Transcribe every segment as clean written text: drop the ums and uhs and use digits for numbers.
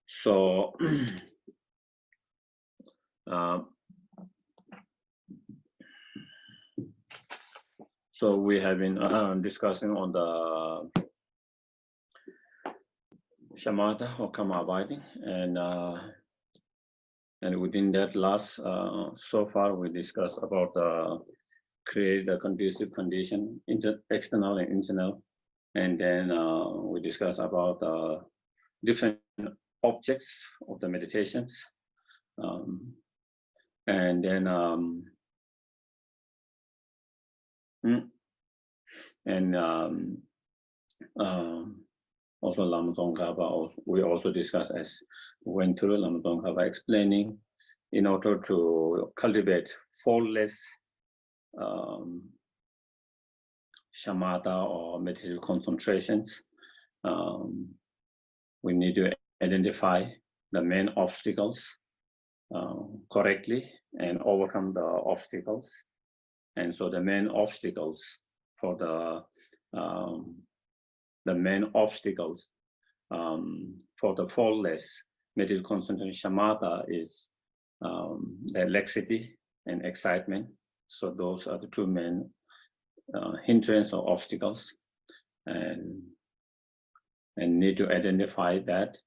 So so we have been discussing on the shamatha or karma abiding, and within that last so far we discussed about create the conducive condition, external and internal, and then we discussed about different objects of the meditations, and then also Lama Tsongkhapa, we also discussed, as went through Lama Tsongkhapa explaining, in order to cultivate faultless shamatha or meditative concentrations, we need to identify the main obstacles correctly and overcome the obstacles. And so the main obstacles for the faultless meditative concentration shamatha is the laxity and excitement. So those are the two main hindrance or obstacles, and need to identify that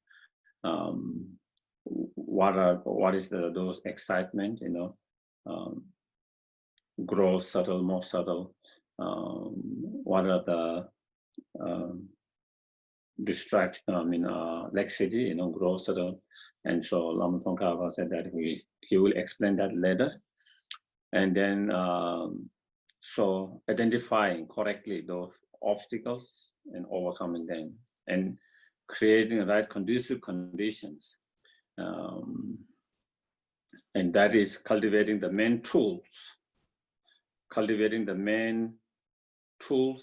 what is those excitement, gross, subtle, more subtle, what are the laxity, gross, subtle. And so Lama Tsongkhapa said that he will explain that later. And then so identifying correctly those obstacles and overcoming them and creating the right conducive conditions, and that is cultivating the main tools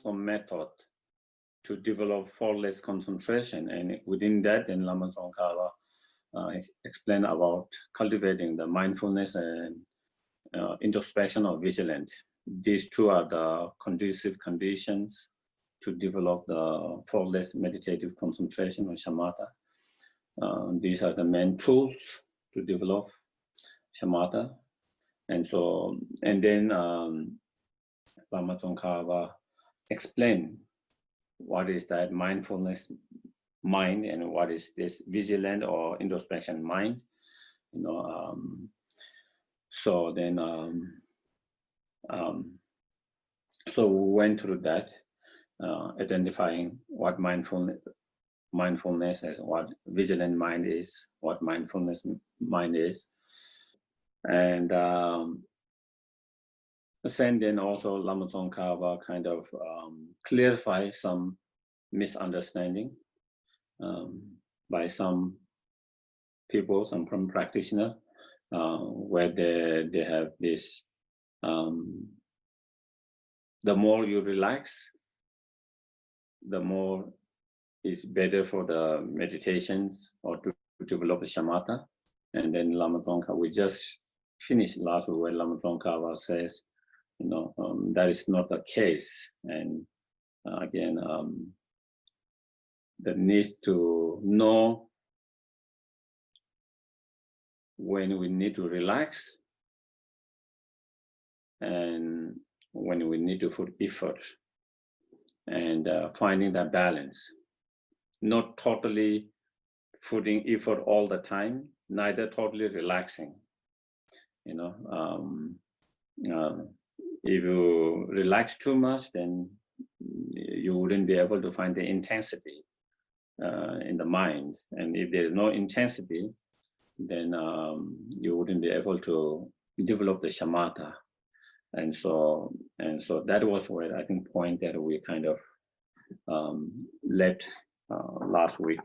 or method to develop faultless concentration. And within that, then Lama Tsongkhapa explained about cultivating the mindfulness and introspection or vigilance. These two are the conducive conditions to develop the faultless meditative concentration or shamatha. These are the main tools to develop shamatha. And so, and then Lama Tsongkhapa explained what is that mindfulness mind and what is this vigilant or introspection mind. So then so we went through that, identifying what mindfulness is, what vigilant mind is, what mindfulness mind is. And then also Lama Tsongkhapa kind of clarify some misunderstanding by some people, some practitioner, where they have this, the more you relax, the more it's better for the meditations or to develop a shamatha. And then Lama Tsongkhapa, we just finished last week where Lama Tsongkhapa says, that is not the case. And again, the need to know when we need to relax and when we need to put effort, and finding that balance, not totally putting effort all the time, neither totally relaxing. If you relax too much, then you wouldn't be able to find the intensity in the mind. And if there's no intensity, then you wouldn't be able to develop the shamatha. And so that was where I think point that we kind of left last week.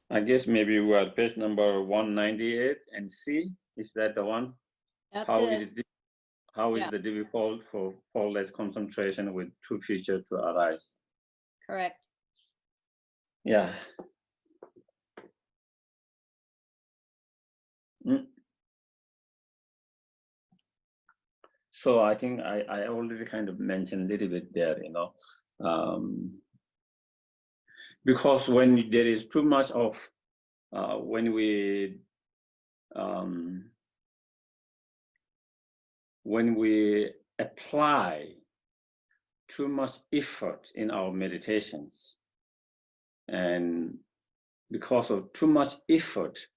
I guess maybe we're at page number 198 and C. Is that the one? That's how it. How is the difficult for faultless concentration with two features to arise? Correct. Yeah. So I think I already kind of mentioned a little bit there, because when there is too much of, when we apply too much effort in our meditations, and because of too much effort,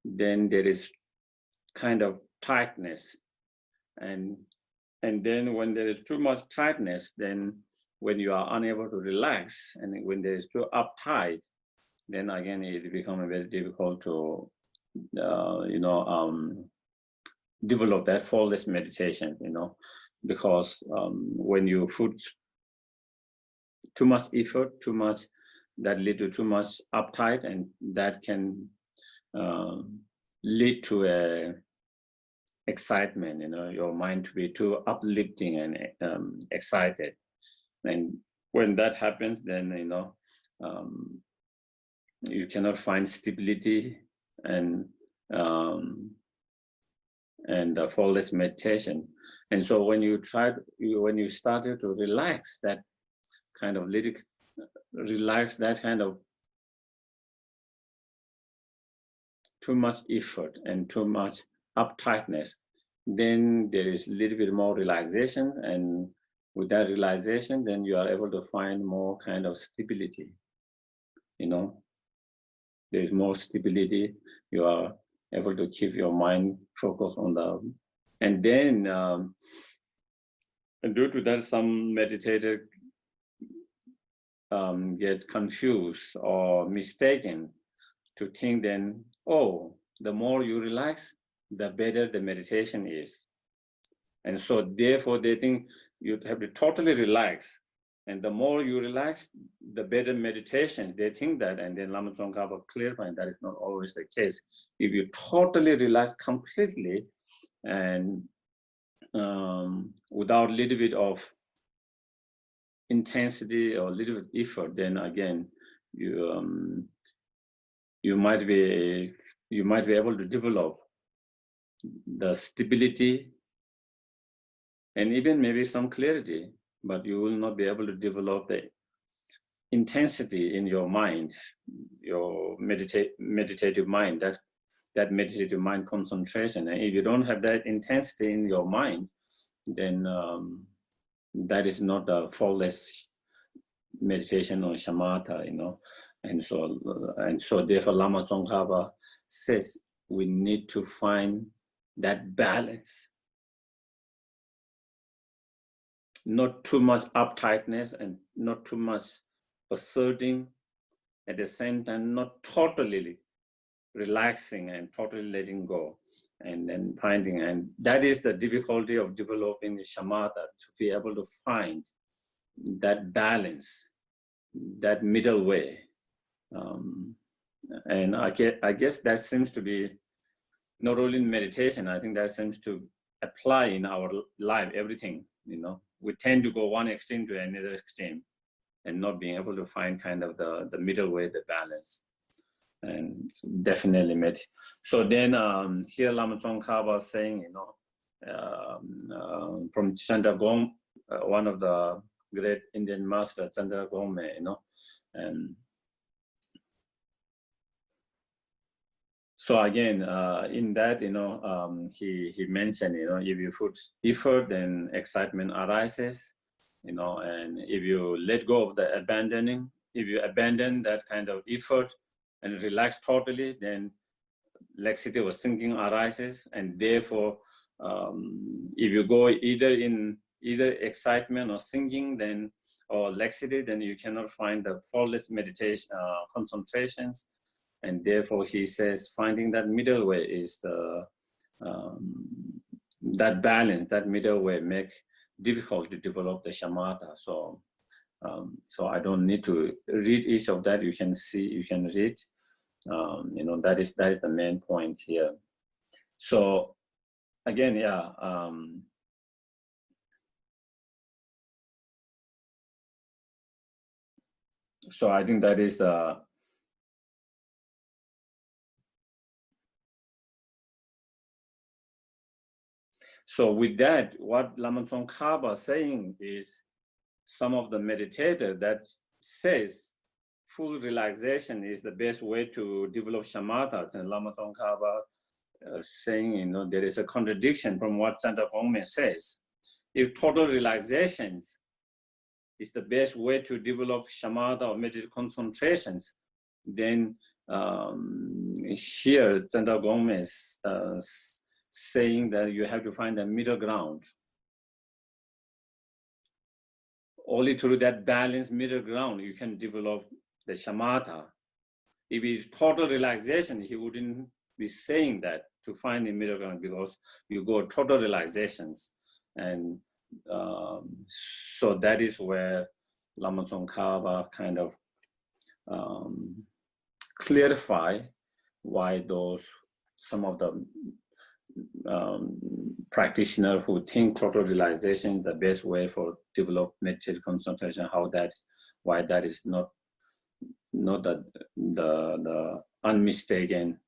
then there is kind of tightness, and then when there is too much tightness, then when you are unable to relax, and when there is too uptight, then again it becomes very difficult to develop that formless meditation, because when you put too much effort, that lead to too much uptight, and that can lead to a excitement, your mind to be too uplifting and excited. And when that happens, then you cannot find stability and formless meditation. And so when you started to relax that kind of too much effort and too much uptightness, then there is a little bit more relaxation, and with that relaxation, then you are able to find more kind of stability. There is more stability. You are able to keep your mind focused on and then and due to that, some meditators get confused or mistaken to think then, oh, the more you relax, the better the meditation is. And so therefore they think you have to totally relax. And the more you relax, the better meditation. They think that, and then Lama Tsongkhapa clarified that is not always the case. If you totally relax completely and without a little bit of intensity or a little bit effort, then again, you might be able to develop the stability and even maybe some clarity, but you will not be able to develop the intensity in your mind, your meditative mind, that meditative mind concentration. And if you don't have that intensity in your mind, then that is not a flawless meditation or shamatha, And so therefore Lama Tsongkhapa says we need to find that balance. Not too much uptightness and not too much asserting, at the same time not totally relaxing and totally letting go, and then finding, and that is the difficulty of developing the shamatha, to be able to find that balance, that middle way. And I guess that seems to be not only in meditation, I think that seems to apply in our life, everything, We tend to go one extreme to another extreme and not being able to find kind of the middle way, the balance. And definitely so then here Lama Tsongkhapa saying, from Chandra-gom, one of the great Indian masters, Chandra-gom, and so again, in that, he mentioned, if you put effort, then excitement arises, and if you let go of the abandoning, if you abandon that kind of effort and relax totally, then laxity or sinking arises, and therefore, if you go either excitement or sinking, then or laxity, then you cannot find the flawless meditation concentrations. And therefore, he says finding that middle way is that balance, that middle way make difficult to develop the shamatha. So, so I don't need to read each of that. You can read. That is the main point here. So, again, yeah. So I think that is the so with that, what Lama Tsongkhapa is saying is some of the meditator that says full relaxation is the best way to develop shamatha, and Lama Tsongkhapa saying, there is a contradiction from what Chandra Gongme says. If total relaxations is the best way to develop shamatha or meditative concentrations, then here Chandra Gongme is saying that you have to find a middle ground. Only through that balanced middle ground you can develop the shamatha. If it's total relaxation, he wouldn't be saying that to find the middle ground, because you go total relaxations. And so that is where Lama Tsongkhapa kind of clarify why some of the practitioners who think total realization is the best way for develop meditative concentration, why that is not the unmistaken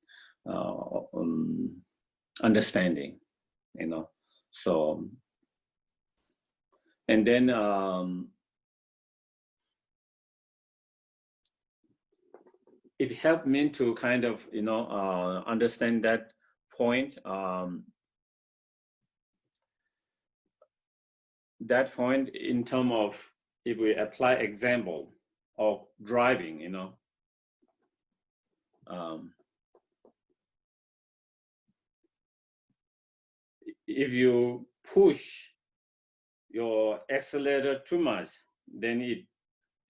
understanding, So, and then it helped me to kind of understand that point. That point in terms of if we apply example of driving, if you push your accelerator too much, then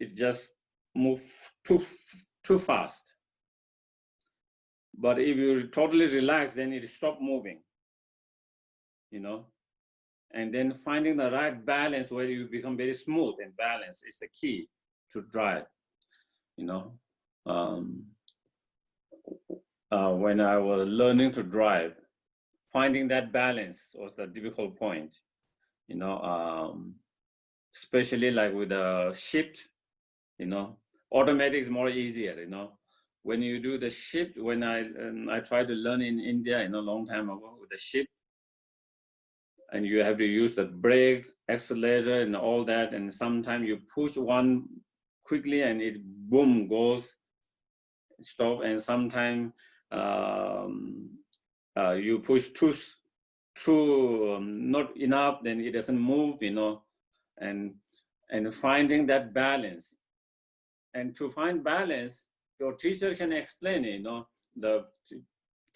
it just moves too fast. But if you totally relax, then it stop moving, And then finding the right balance where you become very smooth and balanced is the key to drive, When I was learning to drive, finding that balance was the difficult point, especially like with the shift, automatic is more easier, When you do the shift, when I tried to learn in India, a long time ago with the shift, and you have to use the brake, accelerator, and all that, and sometimes you push one quickly and it boom goes, stop, and sometimes you push too not enough, then it doesn't move, and finding that balance. And to find balance, your teacher can explain it, the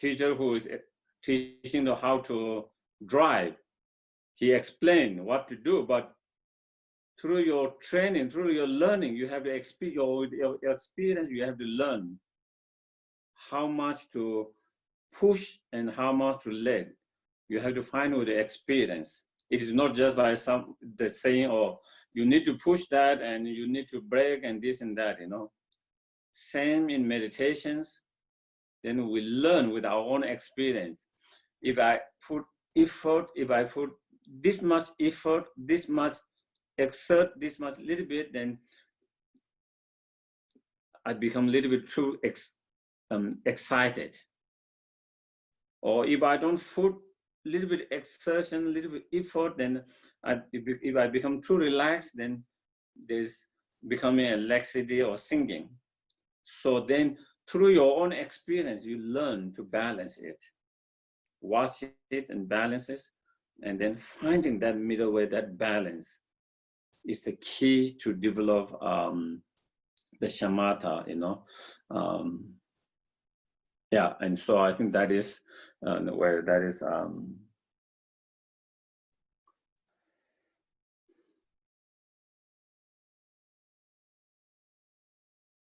teacher who is teaching you how to drive, he explained what to do, but through your training, through your learning, you have to your experience, you have to learn how much to push and how much to let. You have to find with the experience. It is not just by the saying, oh, you need to push that and you need to brake and this and that, Same in meditations, then we learn with our own experience. If I put effort, if I put this much effort, this much exert, this much little bit, then I become a little bit too excited. Or if I don't put a little bit exertion, a little bit effort, then if I become too relaxed, then there's becoming a laxity or sinking. So then through your own experience, you learn to balance it, watch it and balance it, and then finding that middle way, that balance is the key to develop the shamatha, Yeah, and so I think that is where that is.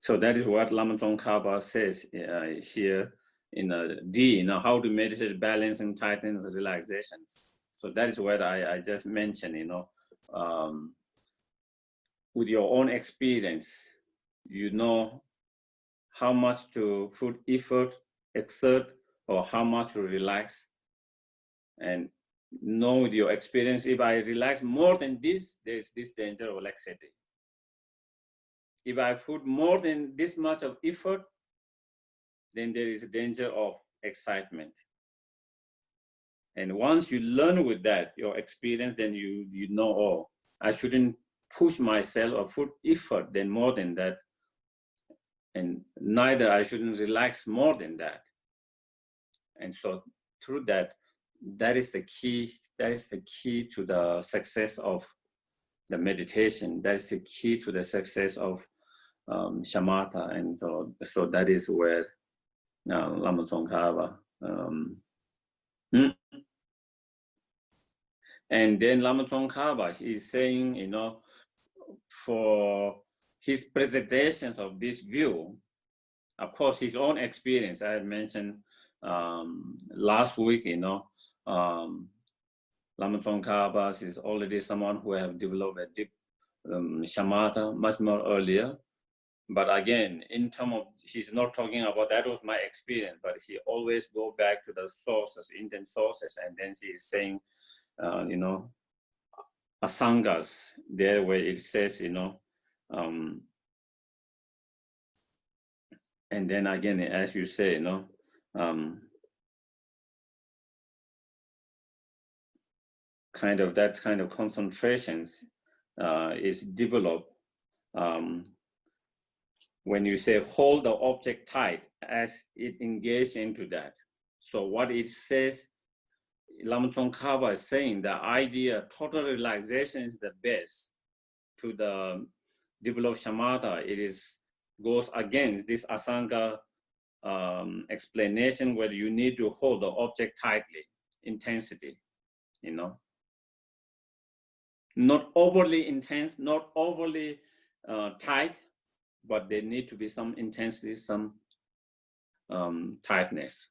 So that is what Lama Tsongkhapa says here in D, how to meditate, balance, and tighten the relaxations. So that is what I just mentioned, with your own experience, how much to put effort, exert, or how much to relax. And know with your experience, if I relax more than this, there's this danger of laxity. if I put more than this much of effort, then there is a danger of excitement. And once you learn with that, your experience, then you know, oh, I shouldn't push myself or put effort then more than that. And neither I shouldn't relax more than that. And so through that, that is the key to the success of the meditation. That is the key to the success of shamatha. And so that is where Lama Tsongkhapa. And then Lama Tsongkhapa is saying, you know, for his presentations of this view, of course, his own experience, I mentioned last week, you know, Lama Tsongkhapa is already someone who have developed a deep shamatha much more earlier. But again, in terms of, he's not talking about that was my experience, but he always go back to the sources, Indian sources, and then he is saying, you know, asangas, there where it says, you know, and then again, as you say, you know, kind of that kind of concentrations is developed when you say hold the object tight as it engaged into that. So what it says, Lama Tsongkhapa is saying the idea total relaxation is the best to the develop shamatha. It is goes against this asanga explanation where you need to hold the object tightly, intensity, you know. Not overly intense, not overly tight, but there need to be some intensity, some tightness.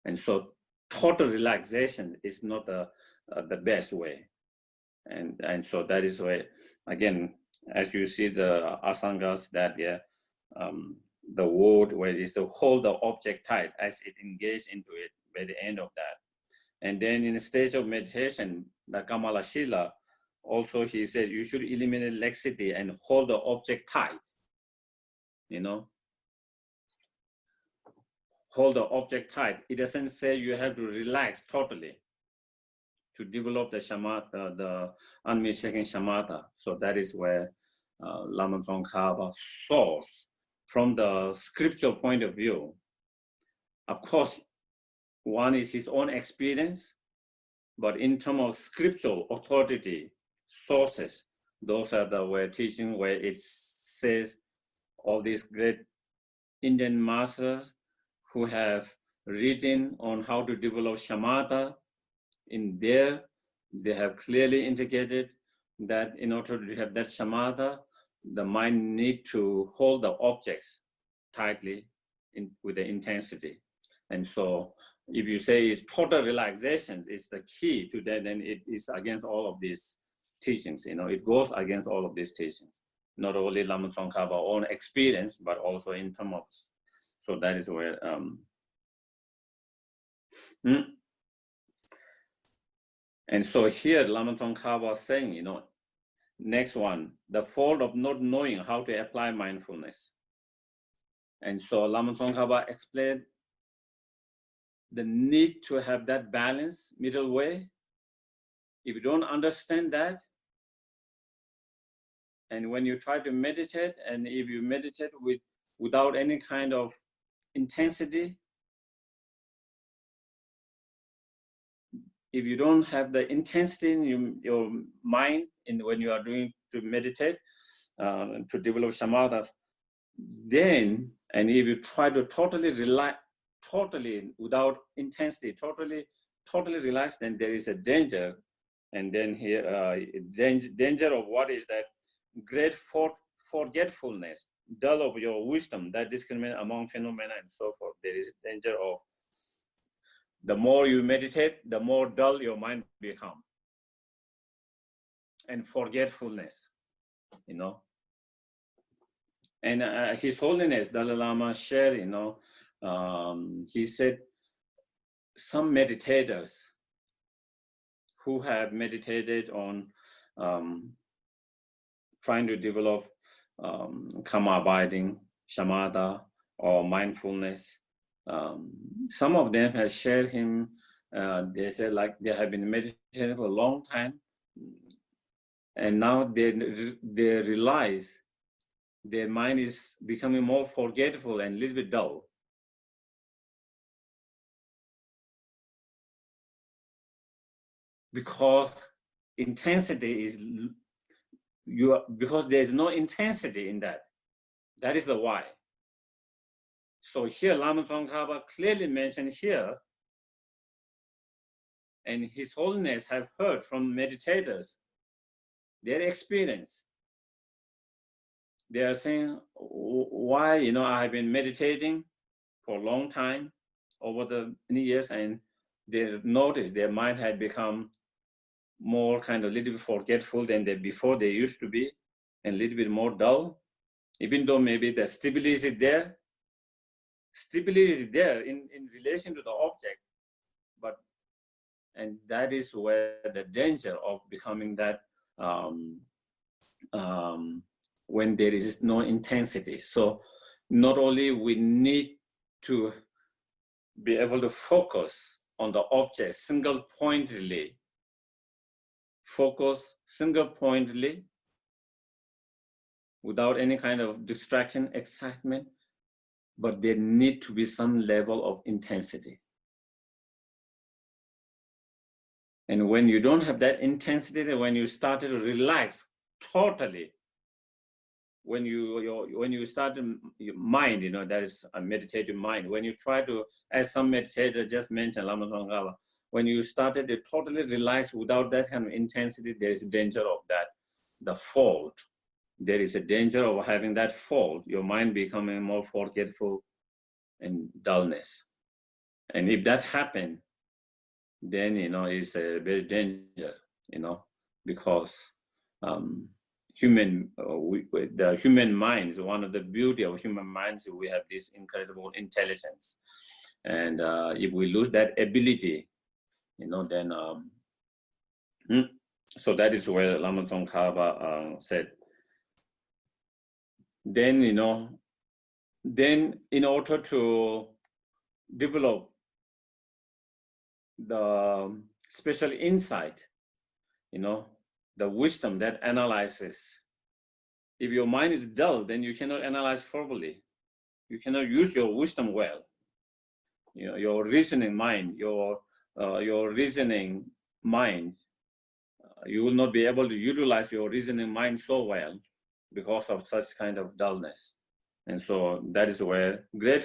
And so total relaxation is not the best way. And so that is why, again, as you see the asangas that, yeah, the word where it is to hold the object tight as it engaged into it by the end of that. And then in the stage of meditation, the Kamala Shila, also he said, you should eliminate laxity and hold the object tight, you know. Hold the object tight. It doesn't say you have to relax totally to develop the shamatha, the unmishaken shamatha. So that is where Lama Tsongkhapa source from the scriptural point of view. Of course, one is his own experience, but in terms of scriptural authority sources, those are the way teaching where it says all these great Indian masters who have written on how to develop shamatha. In there, they have clearly indicated that in order to have that shamatha, the mind need to hold the objects tightly with the intensity. And so if you say it's total relaxation is the key to that, then it is against all of these teachings, you know, it goes against all of these teachings. Not only Lama Tsongkhapa own experience, but also in terms of, so that is where, and so here Lama Tsongkhapa was saying, you know, next one, the fault of not knowing how to apply mindfulness. And so Lama Tsongkhapa explained the need to have that balance, middle way. If you don't understand that, and when you try to meditate, and if you meditate without any kind of intensity, if you don't have the intensity in your mind when you are doing to meditate, to develop shamatha, then, and if you try to totally relax, totally without intensity, totally relax, then there is a danger. And then here, danger of what is that? Great forgetfulness, dull of your wisdom, that discriminate among phenomena and so forth. There is danger of the more you meditate, the more dull your mind become. And forgetfulness, you know. And His Holiness Dalai Lama shared, you know, he said some meditators who have meditated on trying to develop karma abiding, shamatha, or mindfulness. Some of them have shared him. They said like they have been meditating for a long time, and now they realize their mind is becoming more forgetful and a little bit dull. Because intensity is because there's no intensity in that. That is the why. So here Lama Tsongkhapa clearly mentioned here, and His Holiness have heard from meditators their experience. They are saying, why, I have been meditating for a long time, over the many years, and they notice their mind had become more kind of a little bit forgetful than before they used to be, and a little bit more dull. Even though maybe the stability is there in relation to the object, and that is where the danger of becoming that when there is no intensity. So not only we need to be able to focus on the object single-pointedly, without any kind of distraction, excitement, but there need to be some level of intensity. And when you don't have that intensity, when you start to relax totally, when you start your mind, that is a meditative mind. When you try to, as some meditator just mentioned, Lama Tsongkhapa, when you started to totally relax without that kind of intensity, there is a danger of that, the fault. There is a danger of having that fault, your mind becoming more forgetful and dullness. And if that happens, then, it's a very danger, because the human mind is one of the beauty of human minds. We have this incredible intelligence. And if we lose that ability, then, so that is where Lama Tsongkhapa said, then, then in order to develop the special insight, the wisdom that analyzes. If your mind is dull, then you cannot analyze properly. You cannot use your wisdom well. Your reasoning mind, your reasoning mind, you will not be able to utilize your reasoning mind so well because of such kind of dullness. And so that is where great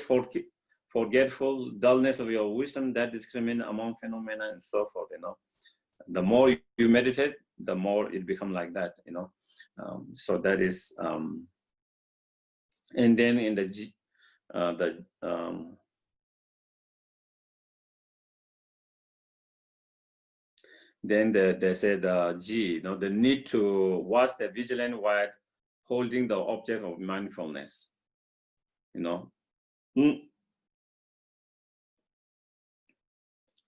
forgetful dullness of your wisdom that discriminate among phenomena and so forth. The more you meditate, the more it becomes like that. So that is, and then in then they said G, the need to watch the vigilant while holding the object of mindfulness.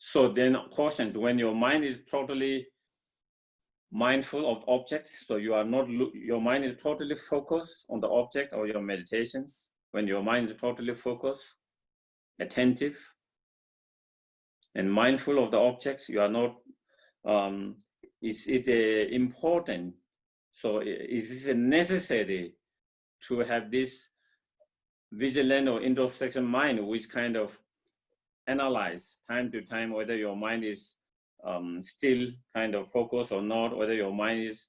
So then cautions, when your mind is totally mindful of objects, so you are not, your mind is totally focused on the object or your meditations. When your mind is totally focused, attentive, and mindful of the objects, you are not, is it important? So is it necessary to have this vigilant or introspection mind, which kind of analyze time to time whether your mind is still kind of focused or not, whether your mind is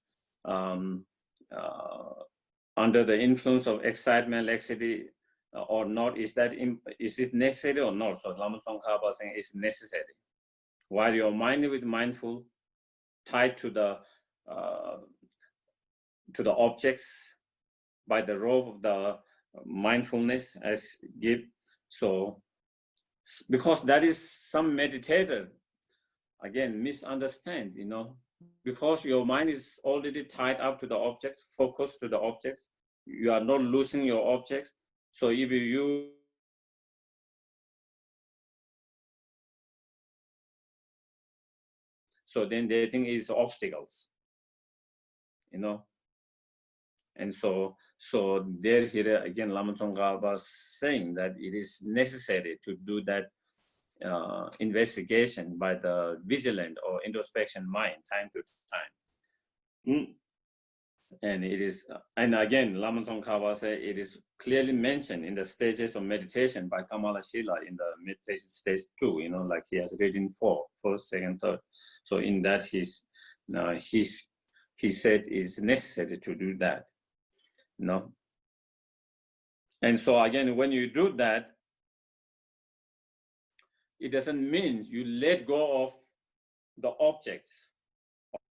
under the influence of excitement, laxity, or not? Is it necessary or not? So Lama Tsongkhapa is saying it's necessary. While your mind is mindful, tied to the objects by the rope of the mindfulness as give. So because that is some meditator again misunderstand, because your mind is already tied up to the object, focused to the object, you are not losing your objects. So if you so then they think it's obstacles, and so So there here again, Lama Tsongkhapa saying that it is necessary to do that investigation by the vigilant or introspection mind time to time. And it is, and again, Lama Tsongkhapa said it is clearly mentioned in the stages of meditation by Kamala Shila in the meditation stage 2, you know, like he has written 4, first, second, third. So in that he said it's necessary to do that, you know. And so again, when you do that, it doesn't mean you let go of the objects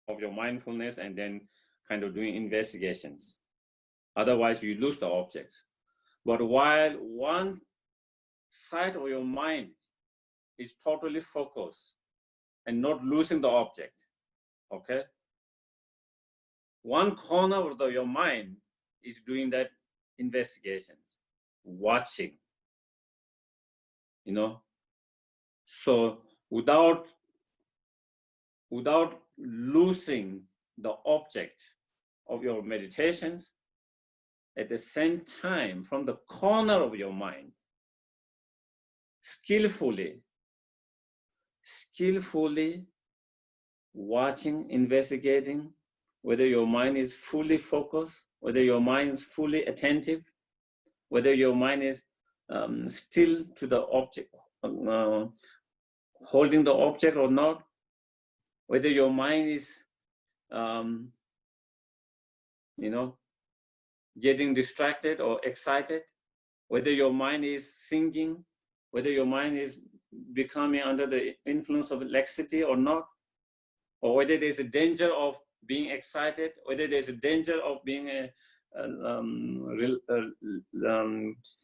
of your mindfulness and then kind of doing investigations. Otherwise, you lose the objects. But while one side of your mind is totally focused and not losing the object, okay? One corner of your mind is doing that investigations, watching, you know? So without losing the object of your meditations, at the same time, from the corner of your mind, skillfully watching, investigating, whether your mind is fully focused, whether your mind is fully attentive, whether your mind is still to the object, holding the object or not, whether your mind is, you know, getting distracted or excited, whether your mind is singing, whether your mind is becoming under the influence of laxity or not, or whether there's a danger of being excited, whether there's a danger of being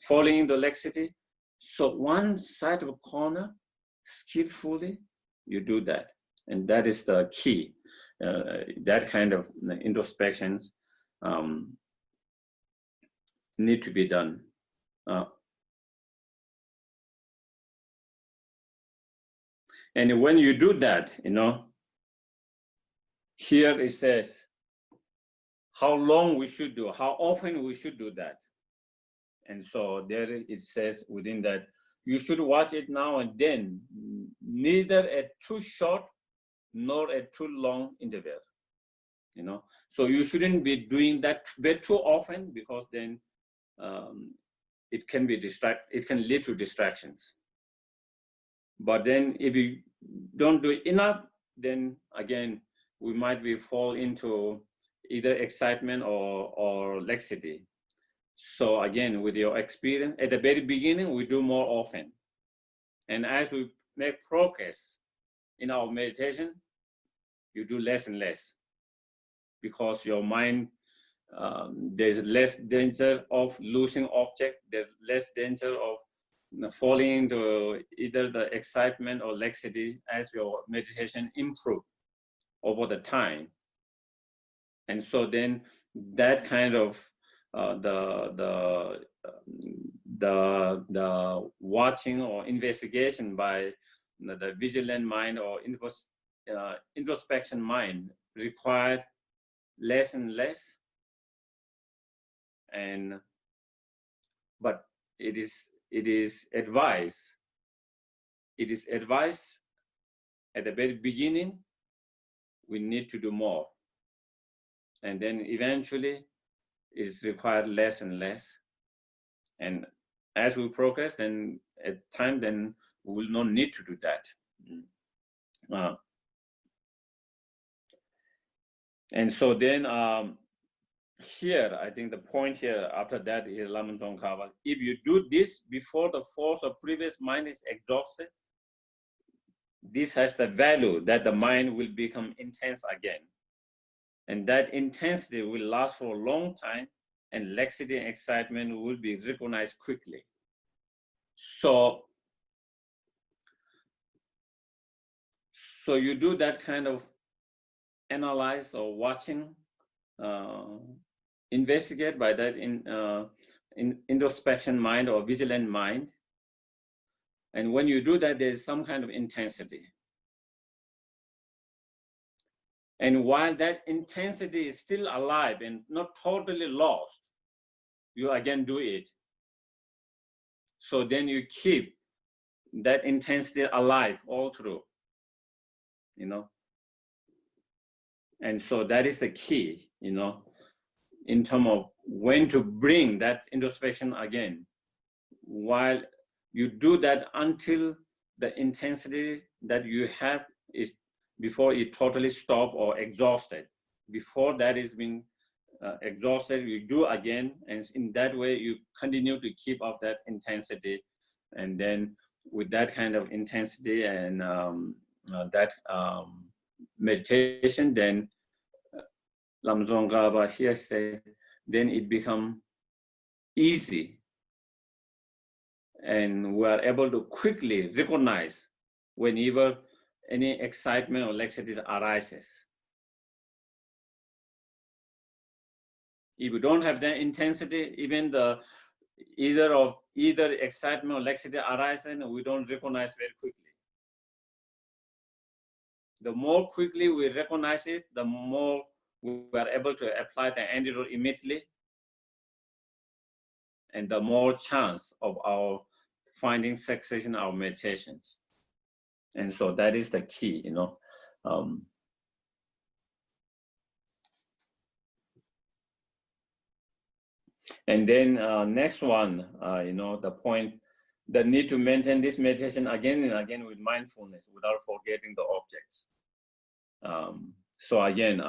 falling into laxity. So one side of a corner, skillfully, you do that. And that is the key. That kind of introspections need to be done. And when you do that, you know, here it says how long we should do, how often we should do that. And so there it says within that, you should watch it now and then, neither at too short nor at too long interval, you know. So you shouldn't be doing that too often, because then it can be it can lead to distractions. But then if you don't do enough, then again, we might fall into either excitement or laxity. So again, with your experience, at the very beginning, we do more often. And as we make progress in our meditation, you do less and less, because your mind, there's less danger of losing object, there's less danger of falling into either the excitement or laxity as your meditation improves over the time. And so then that kind of the watching or investigation by the vigilant mind or introspection mind required less and less. And but it is advised at the very beginning, we need to do more, and then eventually it's required less and less. And as we progress, then at time, then we will not need to do that. And so then here, I think the point here after that is Lama Tsongkhapa. If you do this before the force of previous mind is exhausted, this has the value that the mind will become intense again. And that intensity will last for a long time, and laxity and excitement will be recognized quickly. So you do that kind of analyze or watching, investigate by that in introspection mind or vigilant mind. And when you do that, there's some kind of intensity. And while that intensity is still alive and not totally lost, you again do it. So then you keep that intensity alive all through, And so that is the key, in terms of when to bring that introspection again, while you do that until the intensity that you have is before it totally stop or exhausted. Before that is being exhausted, you do again, and in that way you continue to keep up that intensity, and then with that kind of intensity and that meditation, then Lama Tsongkhapa here say, then it become easy, and we are able to quickly recognize whenever any excitement or laxity arises. If you don't have that intensity, even either excitement or laxity arises, we don't recognize very quickly. The more quickly we recognize it, the more we are able to apply the antidote immediately, and the more chance of our finding success in our meditations. And so that is the key, And then next one, the point, the need to maintain this meditation again and again with mindfulness without forgetting the objects. So again,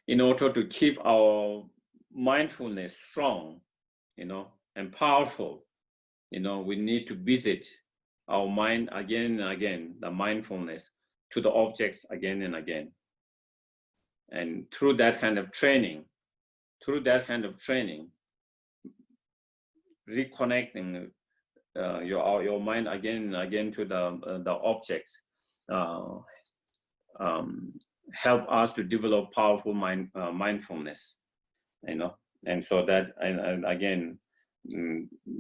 in order to keep our mindfulness strong, and powerful, we need to visit our mind again and again, the mindfulness to the objects again and again. And through that kind of training, reconnecting your mind again and again to the objects, help us to develop powerful mindfulness, and so that, and again,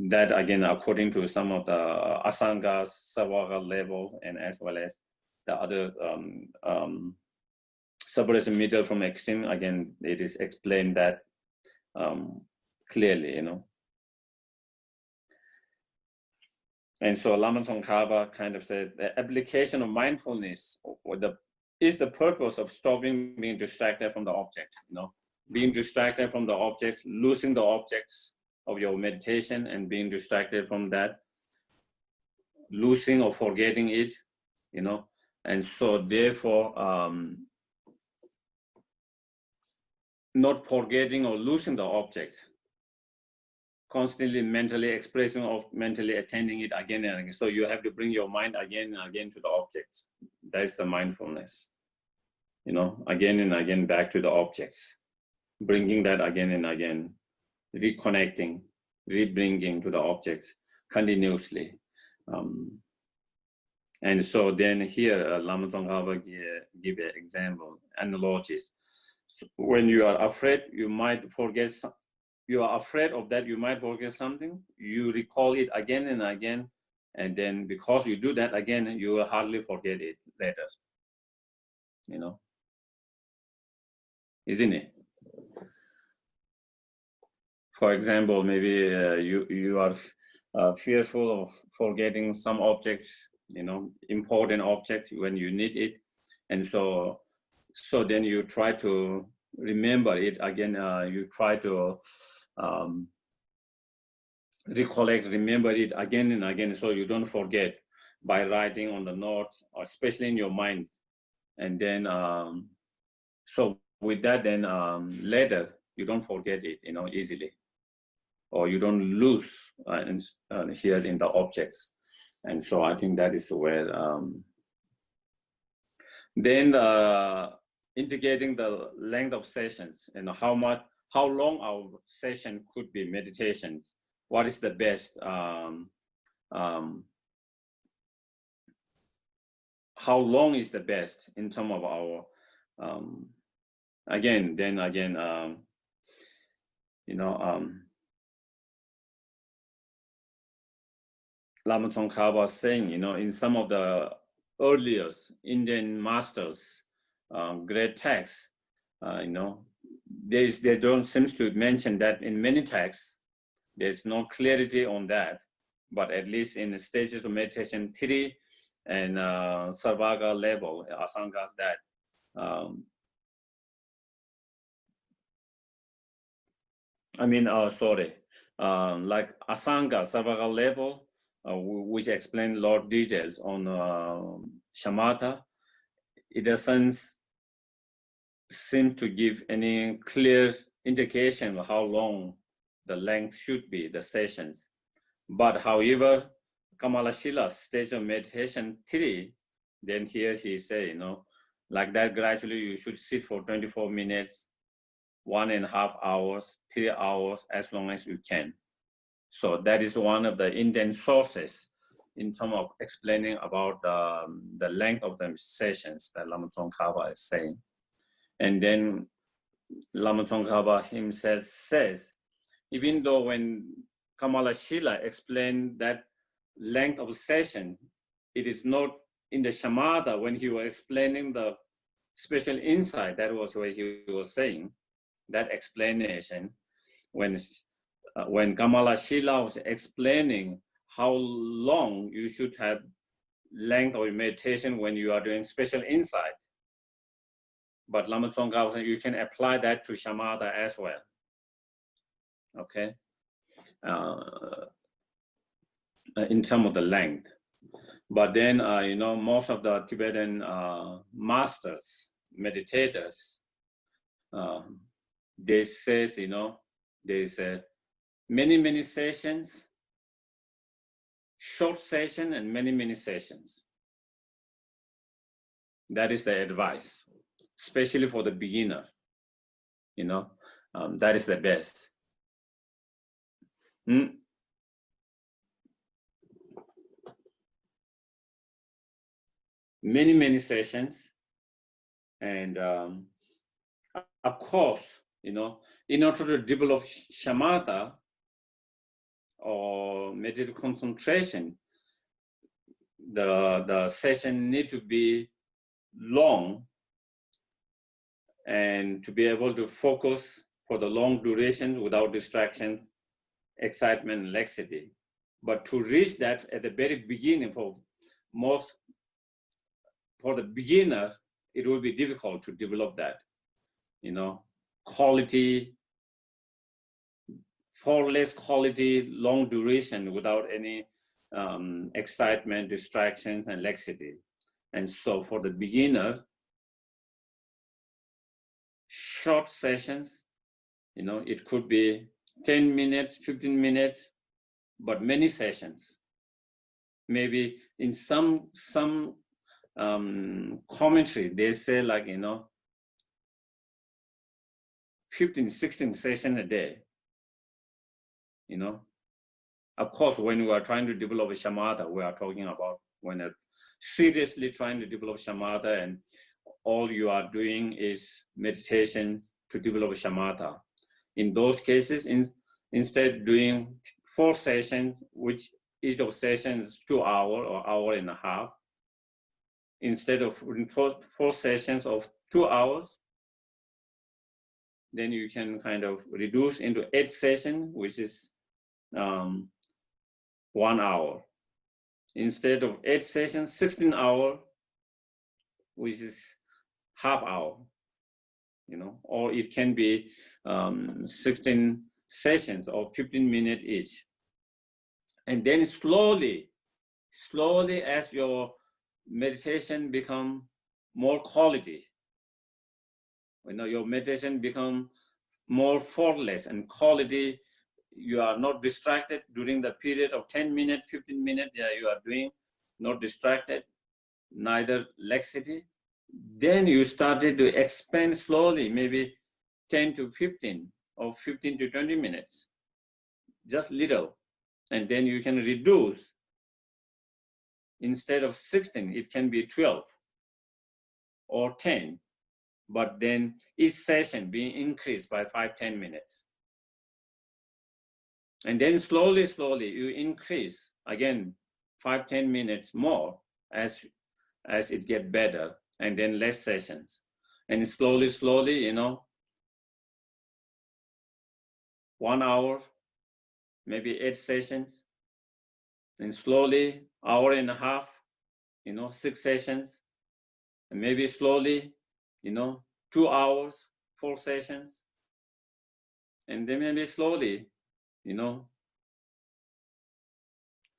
that again, according to some of the Asanga, Savaka level, and as well as the other separation middle from extreme, again, it is explained that clearly, And so Lama Tsongkhapa kind of said the application of mindfulness is the purpose of stopping being distracted from the objects, being distracted from the objects, losing the objects of your meditation and being distracted from that, losing or forgetting it, and so therefore not forgetting or losing the object, constantly mentally expressing or mentally attending it again and again. So you have to bring your mind again and again to the objects. That's the mindfulness, again and again back to the objects, bringing that again and again, reconnecting, rebringing to the objects continuously. And so then here, Lama Tsongkhapa give an example, analogies. So when you are afraid, you might forget. You are afraid of that, you might forget something. You recall it again and again, and then because you do that again, you will hardly forget it later. Isn't it? For example, maybe you are fearful of forgetting some objects, important objects when you need it, and so then you try to remember it again. You try to remember it again and again, so you don't forget, by writing on the notes, or especially in your mind. And then so with that, then later you don't forget it, easily, or you don't lose here in the objects. And so I think that is where then indicating the length of sessions and how long our session could be meditations. What is the best? How long is the best in terms of our Lama Tsongkhapa saying, in some of the earliest Indian masters, great texts, they don't seem to mention that in many texts. There's no clarity on that, but at least in the stages of meditation 3 and Sarvaga level, Asangas, that like Asanga, Sarvaga level, which explain a lot of details on shamatha, it doesn't seem to give any clear indication of how long the length should be, the sessions. But however, Kamalashila stage of meditation 3, then here he say, like that gradually you should sit for 24 minutes, 1.5 hours, 3 hours, as long as you can. So that is one of the Indian sources in terms of explaining about the length of the sessions that Lama Tsongkhapa is saying. And then Lama Tsongkhapa himself says, even though when Kamala Shila explained that length of session, it is not in the shamatha when he was explaining the special insight, that was what he was saying, that explanation, when Kamala Shila was explaining how long you should have length of meditation when you are doing special insight. But Lama Tsongkhapa said you can apply that to shamatha as well. Okay, in terms of the length. But then, most of the Tibetan masters, meditators, they says, there's many sessions, short session, and many sessions. That is the advice, especially for the beginner. That is the best. Many sessions, and of course, in order to develop shamatha or meditative concentration, the session need to be long and to be able to focus for the long duration without distraction, excitement, and laxity. But to reach that at the very beginning, for the beginner, it will be difficult to develop that, quality, far less quality, long duration without any excitement, distractions, and laxity. And so for the beginner, short sessions, it could be 10 minutes, 15 minutes, but many sessions. Maybe in some commentary, they say 15, 16 sessions a day. Of course, when we are trying to develop a shamatha, we are talking about when you're seriously trying to develop shamatha and all you are doing is meditation to develop a shamatha. In those cases, instead of doing 4 sessions, which each of sessions is 2 hours or hour and a half, instead of 4 sessions of 2 hours, then you can kind of reduce into 8 sessions, which is 1 hour. Instead of 8 sessions, 16 hours, which is half hour, or it can be 16 sessions of 15 minutes each. And then slowly as your meditation become more quality, your meditation become more thoughtless and quality, you are not distracted during the period of 10 minutes, 15 minutes, you are doing, not distracted, neither laxity. Then you started to expand slowly, maybe 10 to 15 or 15 to 20 minutes, just little. And then you can reduce. Instead of 16, it can be 12 or 10. But then each session being increased by 5-10 minutes. And then slowly you increase again 5-10 minutes more as it gets better, and then less sessions. And slowly, 1 hour, maybe 8 sessions, and slowly, hour and a half, 6 sessions, and maybe slowly, 2 hours, 4 sessions, and then maybe slowly,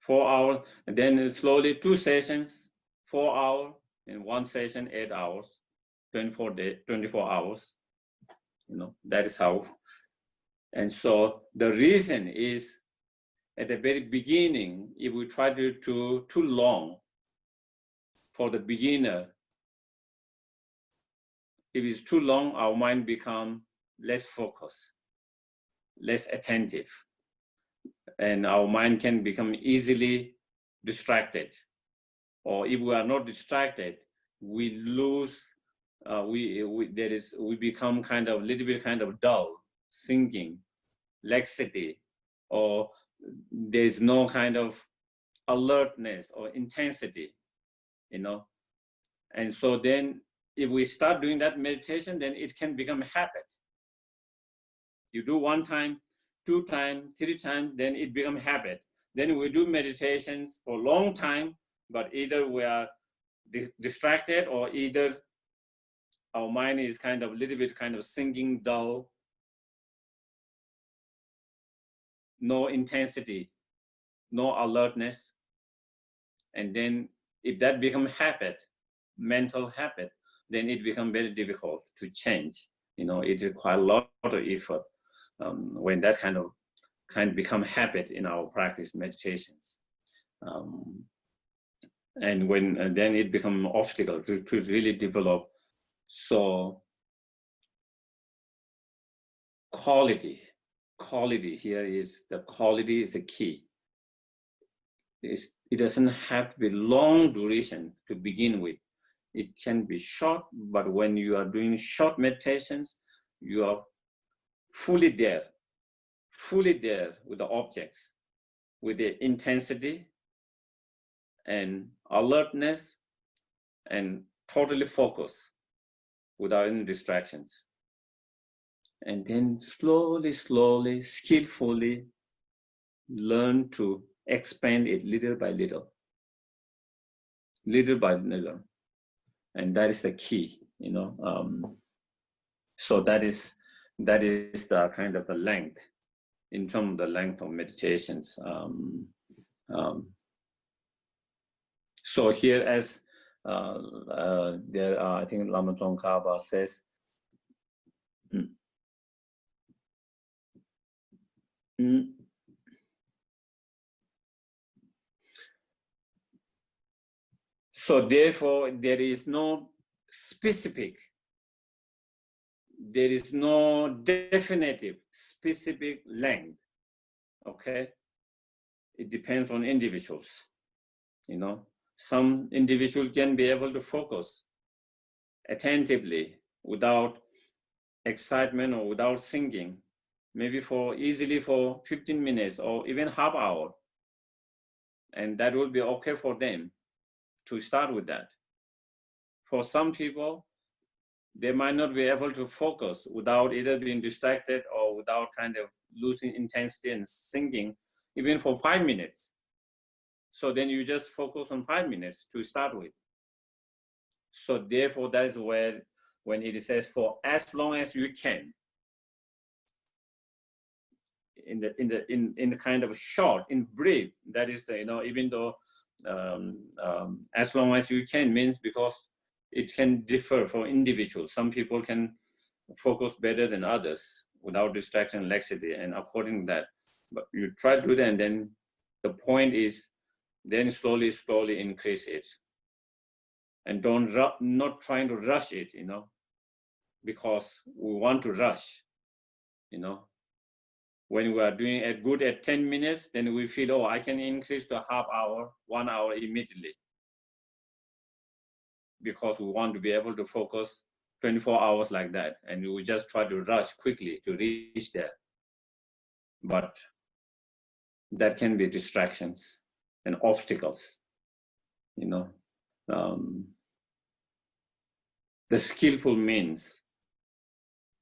4 hours, and then slowly 2 sessions, 4 hours, and 1 session, 8 hours, 24 hours, that is how. And so the reason is, at the very beginning, if we try to do too long for the beginner, if it's too long, our mind become less focused, less attentive, and our mind can become easily distracted. Or if we are not distracted, we lose, we become kind of little bit kind of dull, sinking, laxity, or there's no kind of alertness or intensity, And so then if we start doing that meditation, then it can become a habit. You do 1 time, 2 times, 3 times, then it becomes habit. Then we do meditations for a long time, but either we are distracted or either our mind is kind of a little bit kind of sinking, dull, no intensity, no alertness. And then if that becomes habit, mental habit, then it becomes very difficult to change. It requires a lot of effort when that kind of become habit in our practice meditations. And then it becomes obstacle to really develop. So quality here is the key. It doesn't have to be long duration to begin with. It can be short, but when you are doing short meditations, you are fully there with the objects, with the intensity and alertness and totally focus without any distractions. And then slowly, skillfully learn to expand it little by little. And that is the key, So that is the kind of the length, in terms of the length of meditations. So here, as there are, I think Lama Tsongkhapa says, so therefore there is no definitive specific length. Okay, it depends on individuals. Some individual can be able to focus attentively without excitement or without singing, maybe easily for 15 minutes or even half hour. And that will be okay for them to start with that. For some people, they might not be able to focus without either being distracted or without kind of losing intensity and singing, even for 5 minutes. So then you just focus on 5 minutes to start with. So therefore, that is where, when it says for as long as you can, in the kind of short, in brief, that is the, even though as long as you can means because it can differ for individuals. Some people can focus better than others without distraction, laxity, and according to that. But you try to do that, and then the point is, then slowly increase it, and not trying to rush it, because we want to rush, When we are doing a good at 10 minutes, then we feel, oh, I can increase to half hour, 1 hour immediately, because we want to be able to focus 24 hours like that, and we just try to rush quickly to reach there. But that can be distractions and obstacles, the skillful means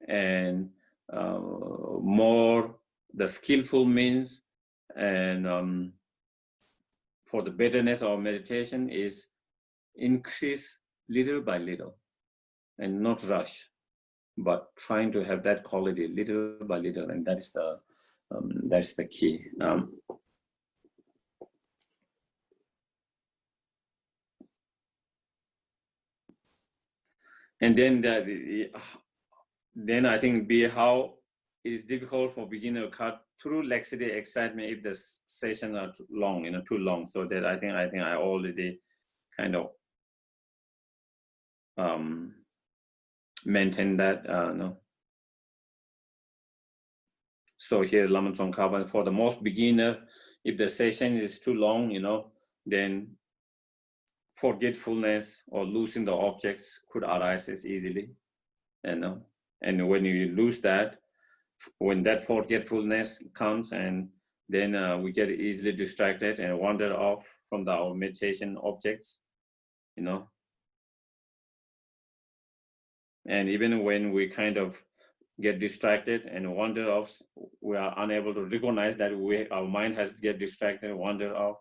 and more the skillful means, and for the betterness of meditation is increase little by little and not rush, but trying to have that quality little by little, and that's the key. And then I think how it is difficult for beginner to cut through laxity, excitement if the sessions are too long, too long. So that I think I already kind of maintain that. No. So here, Lama Tsongkhapa, for the most beginner, if the session is too long, then forgetfulness or losing the objects could arise easily, and when you lose that, when that forgetfulness comes, and then we get easily distracted and wander off from our meditation objects, and even when we kind of get distracted and wander off, we are unable to recognize that our mind has get distracted and wander off,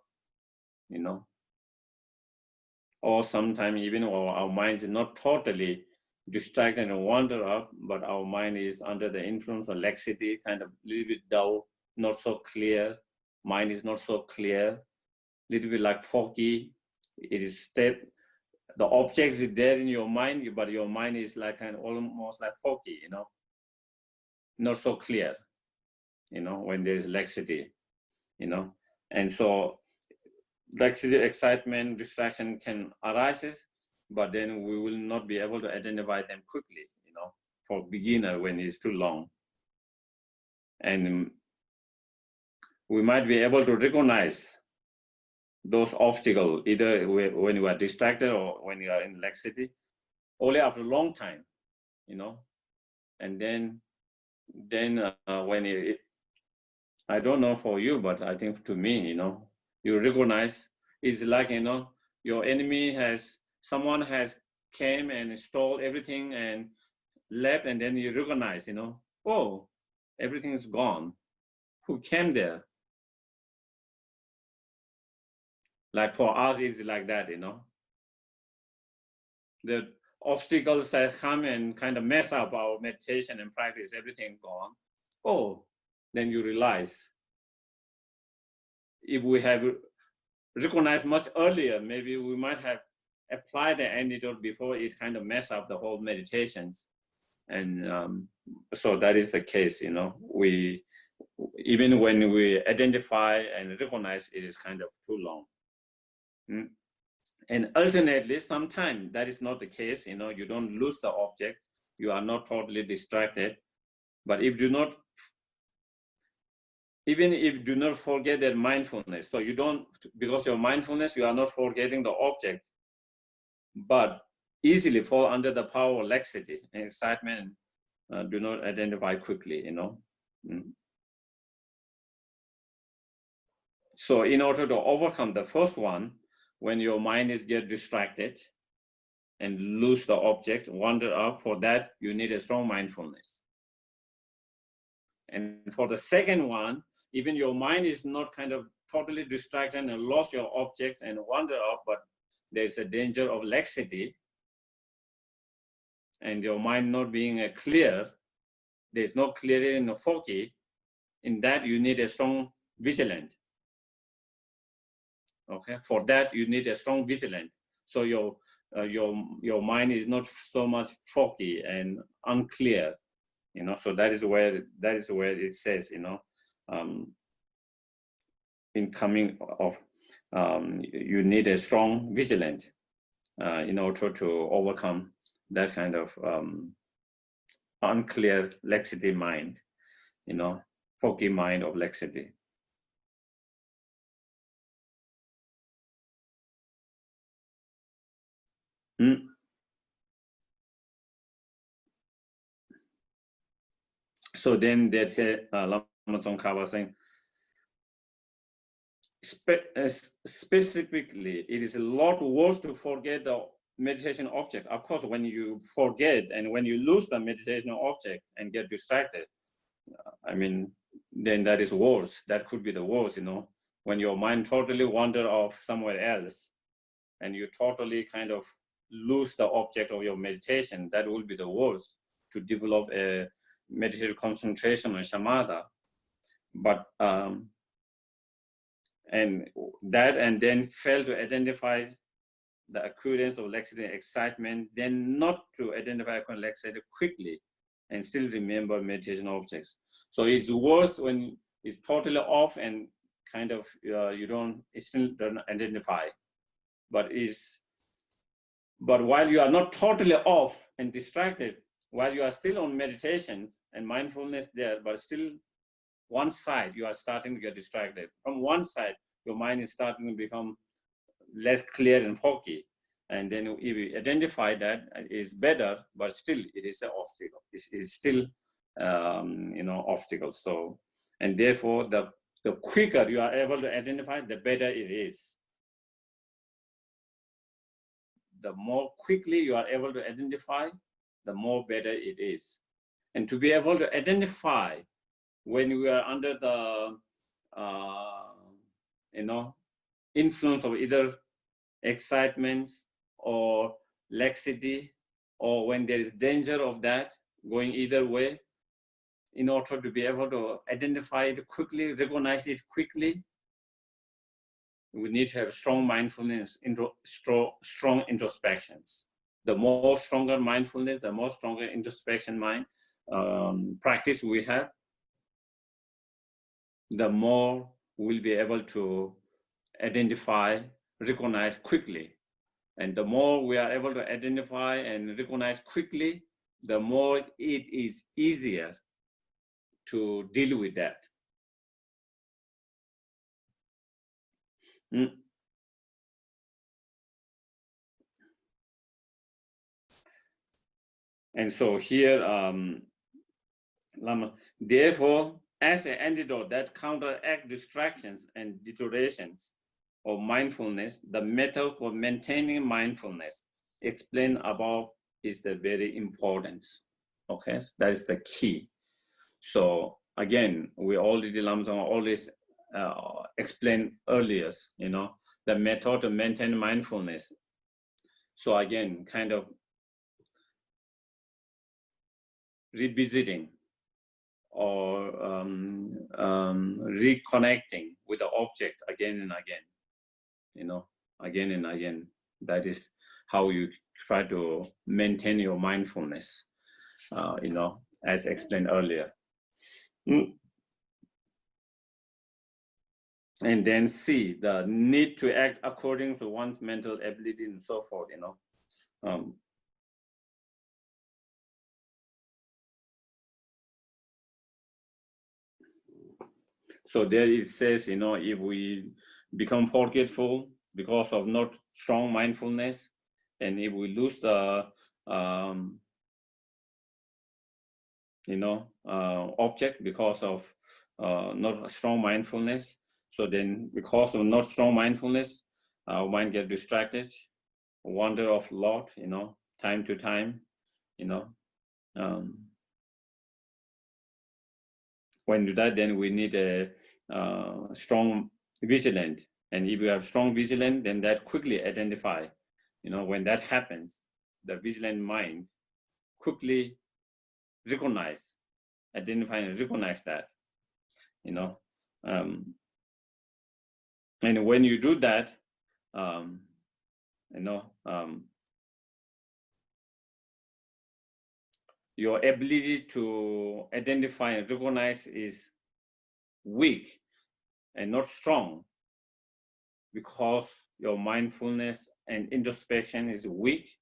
or sometimes even our mind is not totally distracted and wander off, but our mind is under the influence of laxity, kind of a little bit dull, not so clear. Mind is not so clear, little bit like foggy. It is the objects is there in your mind, but your mind is like almost like foggy, not so clear, when there is laxity, and so laxity, excitement, distraction can arise, but then we will not be able to identify them quickly, for beginner when it's too long. And we might be able to recognize those obstacles either when you are distracted or when you are in laxity, only after a long time, and then when I don't know for you, but I think to me, you recognize it's like, your enemy someone has came and stole everything and left, and then you recognize, oh, everything's gone. Who came there? Like for us, it's like that, The obstacles that come and kind of mess up our meditation and practice, everything gone. Oh, then you realize if we have recognized much earlier, maybe we might have applied the antidote before it kind of mess up the whole meditations. And so that is the case, we, even when we identify and recognize it is kind of too long. And alternately, sometimes that is not the case, you don't lose the object, you are not totally distracted, but even if you do not forget that mindfulness, so you don't, because your mindfulness, you are not forgetting the object, but easily fall under the power of laxity and excitement, do not identify quickly, So in order to overcome the first one, when your mind is get distracted and lose the object, wander up, for that, you need a strong mindfulness. And for the second one, even your mind is not kind of totally distracted and lost your objects and wander up, but there's a danger of laxity and your mind not being clear, there's no clarity and no foggy. In that, you need a strong vigilant. Okay, for that you need a strong vigilant. So your mind is not so much foggy and unclear, So that is where it says, in coming of, you need a strong vigilant in order to overcome that kind of unclear laxity mind, foggy mind of laxity. So then that Lama Tsongkhapa saying, specifically, it is a lot worse to forget the meditation object. Of course, when you forget and when you lose the meditation object and get distracted, I mean, then that is worse. That could be the worst, when your mind totally wander off somewhere else and you totally kind of lose the object of your meditation. That will be the worst, to develop a meditative concentration on shamatha. But and then fail to identify the occurrence of laxity and excitement, then not to identify laxity quickly and still remember meditation objects. So it's worse when it's totally off and kind of it still don't identify. But while you are not totally off and distracted, while you are still on meditations and mindfulness there, but still one side you are starting to get distracted. From one side, your mind is starting to become less clear and foggy. And then if you identify that, it is better, but still it is an obstacle. It's still obstacle. So, and therefore the quicker you are able to identify, the better it is. The more quickly you are able to identify, the more better it is. And to be able to identify when we are under the influence of either excitement or laxity, or when there is danger of that going either way, in order to be able to identify it quickly, recognize it quickly, we need to have strong mindfulness, strong introspections. The more stronger mindfulness, the more stronger introspection mind practice we have, the more we'll be able to identify, recognize quickly. And the more we are able to identify and recognize quickly, the more it is easier to deal with that. And so here, Lama, therefore, as an antidote that counteract distractions and deteriorations of mindfulness, the method for maintaining mindfulness explained above is the very importance. Okay, that is the key. So again, we already Lama Tsongkhapa always explained earlier, the method to maintain mindfulness. So again, kind of revisiting or reconnecting with the object again and again, again and again. That is how you try to maintain your mindfulness, as explained earlier. And then C, the need to act according to one's mental ability and so forth, So there it says, if we become forgetful because of not strong mindfulness, and if we lose the, object because of not strong mindfulness, so then because of not strong mindfulness, our mind get distracted, wander off a lot, time to time, when you do that, then we need a strong vigilance. And if you have strong vigilance, then that quickly identify, when that happens, the vigilant mind quickly recognize, identify and recognize that, and when you do that, your ability to identify and recognize is weak and not strong, because your mindfulness and introspection is weak,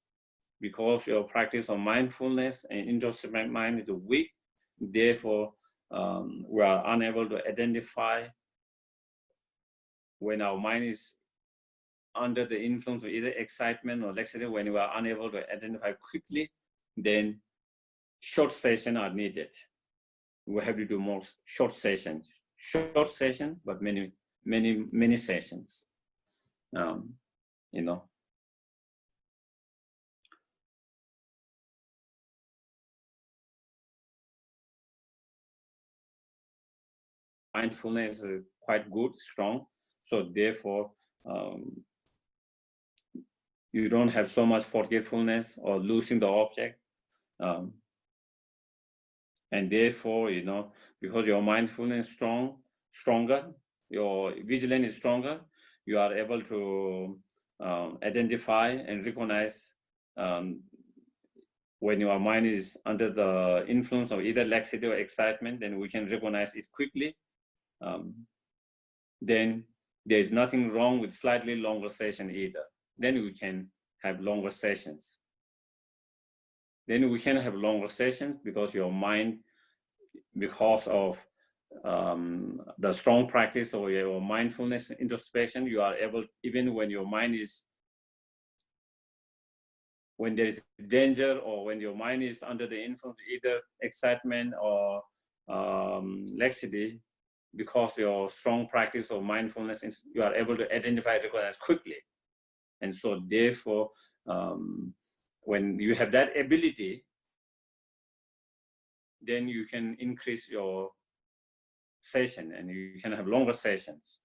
because your practice of mindfulness and introspective mind is weak. Therefore, we are unable to identify when our mind is under the influence of either excitement or laxity. When we are unable to identify quickly, then short sessions are needed. We have to do more short sessions, but many sessions, mindfulness is quite good, strong. So therefore, you don't have so much forgetfulness or losing the object. And therefore, because your mindfulness is stronger, your vigilance is stronger, you are able to identify and recognize when your mind is under the influence of either laxity or excitement, then we can recognize it quickly. Then there is nothing wrong with slightly longer session either. Then we can have longer sessions. Then we can have longer sessions because your mind, because of the strong practice of your mindfulness introspection, you are able, even when your mind is, when there is danger or when your mind is under the influence of either excitement or laxity, because your strong practice of mindfulness, you are able to identify and recognize quickly. And so therefore, when you have that ability, then you can increase your session and you can have longer sessions.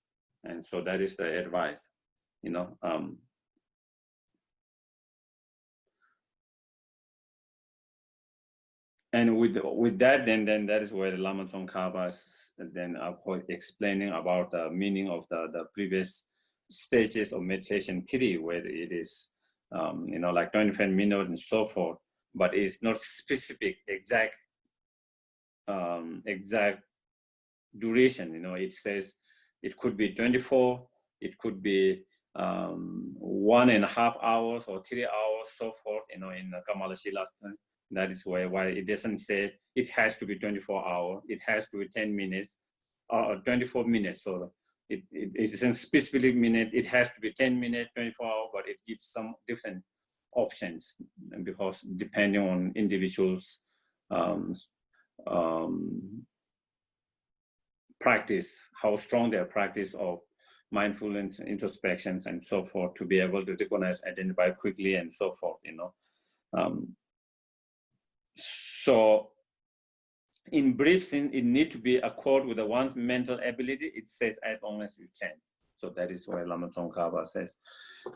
And so that is the advice, And with that, then that is where the Lama Tsongkhapa is then explaining about the meaning of the previous stages of meditation theory, where it is, like 25 minutes and so forth, but it's not specific, exact duration. It says it could be 24, it could be 1.5 hours or 3 hours, so forth, in Kamala Shila's. That is why it doesn't say it has to be 24 hours, it has to be 10 minutes or 24 minutes. So it isn't specifically minute, it has to be 10 minutes, 24 hours, but it gives some different options, because depending on individuals' practice, how strong their practice of mindfulness, introspections, and so forth, to be able to recognize, identify quickly, and so forth. So in brief, it needs to be accord with one's mental ability. It says as long as you can. So that is why Lama Tsongkhapa says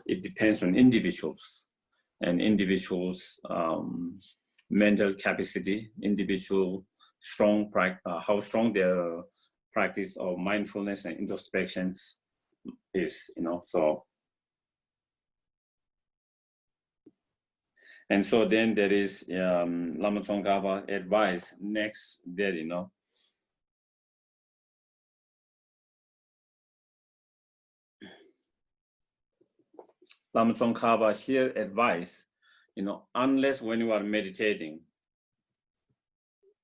it depends on individuals and individuals' mental capacity, individual strong how strong their practice of mindfulness and introspections is. So. And so then there is Lama Tsongkhapa advice next there, Lama Tsongkhapa here advice, unless when you are meditating,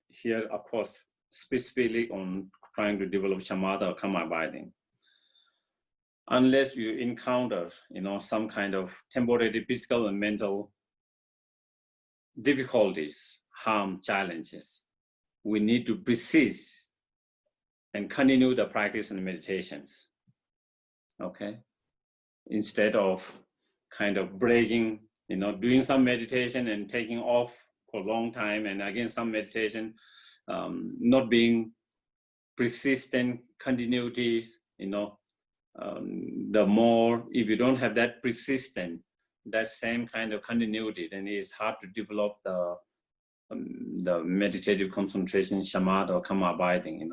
here of course specifically on trying to develop shamatha or karma abiding, unless you encounter, some kind of temporary physical and mental difficulties, harm, challenges, we need to persist and continue the practice and meditations, okay? Instead of kind of breaking, doing some meditation and taking off for a long time, and again some meditation, not being persistent continuity, the more, if you don't have that persistent, that same kind of continuity, then it's hard to develop the meditative concentration, shamatha or karma abiding,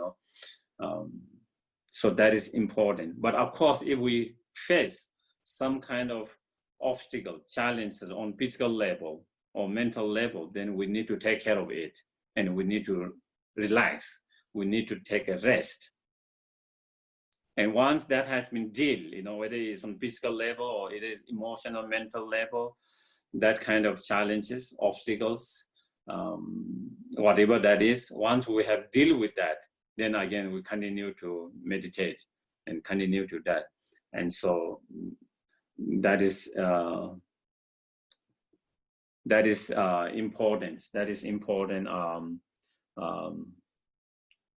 so that is important. But of course, if we face some kind of obstacle, challenges on physical level or mental level, then we need to take care of it, and we need to relax. We need to take a rest. And once that has been dealt, whether it's on physical level or it is emotional, mental level, that kind of challenges, obstacles, whatever that is, once we have dealt with that, then again we continue to meditate and continue to that. And so that is important. That is important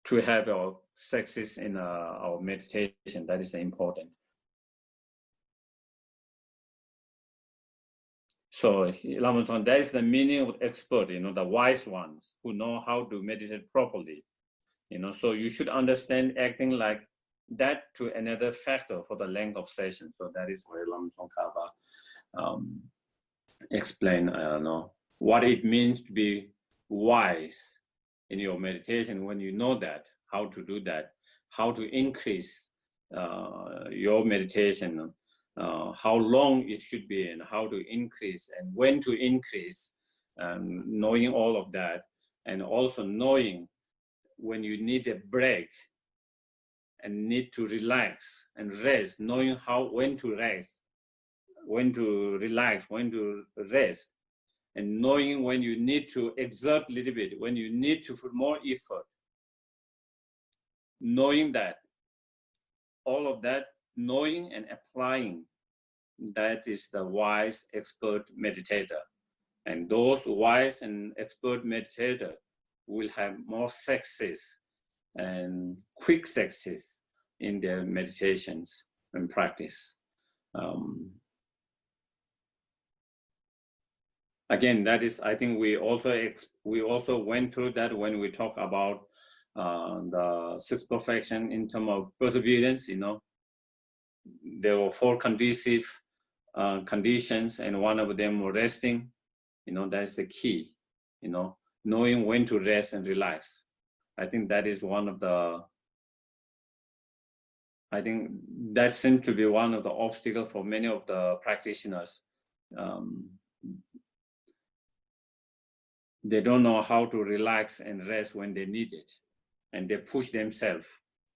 to have our success in our meditation. That is important. So Lama Tsongkhapa, that is the meaning of expert, the wise ones who know how to meditate properly. So you should understand acting like that to another factor for the length of session. So that is where Lama Tsongkhapa explain what it means to be wise in your meditation. When you know that, how to do that, how to increase your meditation, how long it should be, and how to increase and when to increase, knowing all of that, and also knowing when you need a break and need to relax and rest, knowing when to rest, when to relax, when to rest, and knowing when you need to exert a little bit, when you need to put more effort. Knowing that, all of that, knowing and applying, that is the wise expert meditator. And those wise and expert meditators will have more success and quick success in their meditations and practice. Again, that is, I think we also went through that when we talk about the sixth perfection in terms of perseverance. There were 4 conducive conditions, and one of them was resting. That's the key. Knowing when to rest and relax. I think that is one of the. I think that seems to be one of the obstacles for many of the practitioners. They don't know how to relax and rest when they need it, and they push themselves,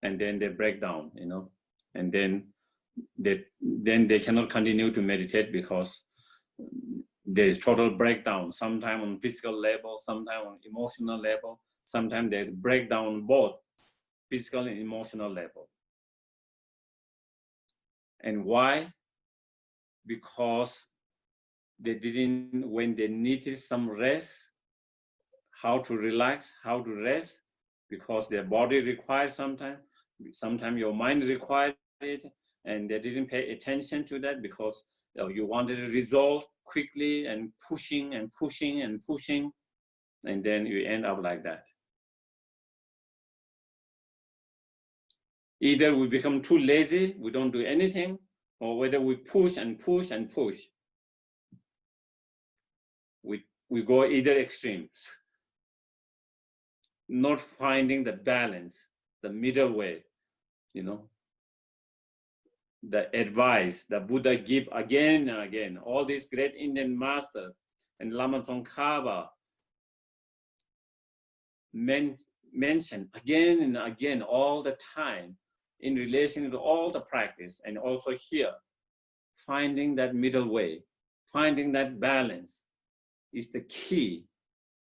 and then they break down, and then they cannot continue to meditate because there is total breakdown, sometimes on physical level, sometimes on emotional level, sometimes there's breakdown on both physical and emotional level. And why? Because they didn't, when they needed some rest, how to relax, how to rest, because their body requires sometimes your mind required it, and they didn't pay attention to that because you wanted to resolve quickly and pushing and pushing and pushing, and then you end up like that. Either we become too lazy, we don't do anything, or whether we push and push and push. We go either extremes, not finding the balance, the middle way, the advice the Buddha give again and again. All these great Indian masters and Lama Tsongkhapa mention again and again all the time in relation to all the practice, and also here, finding that middle way, finding that balance is the key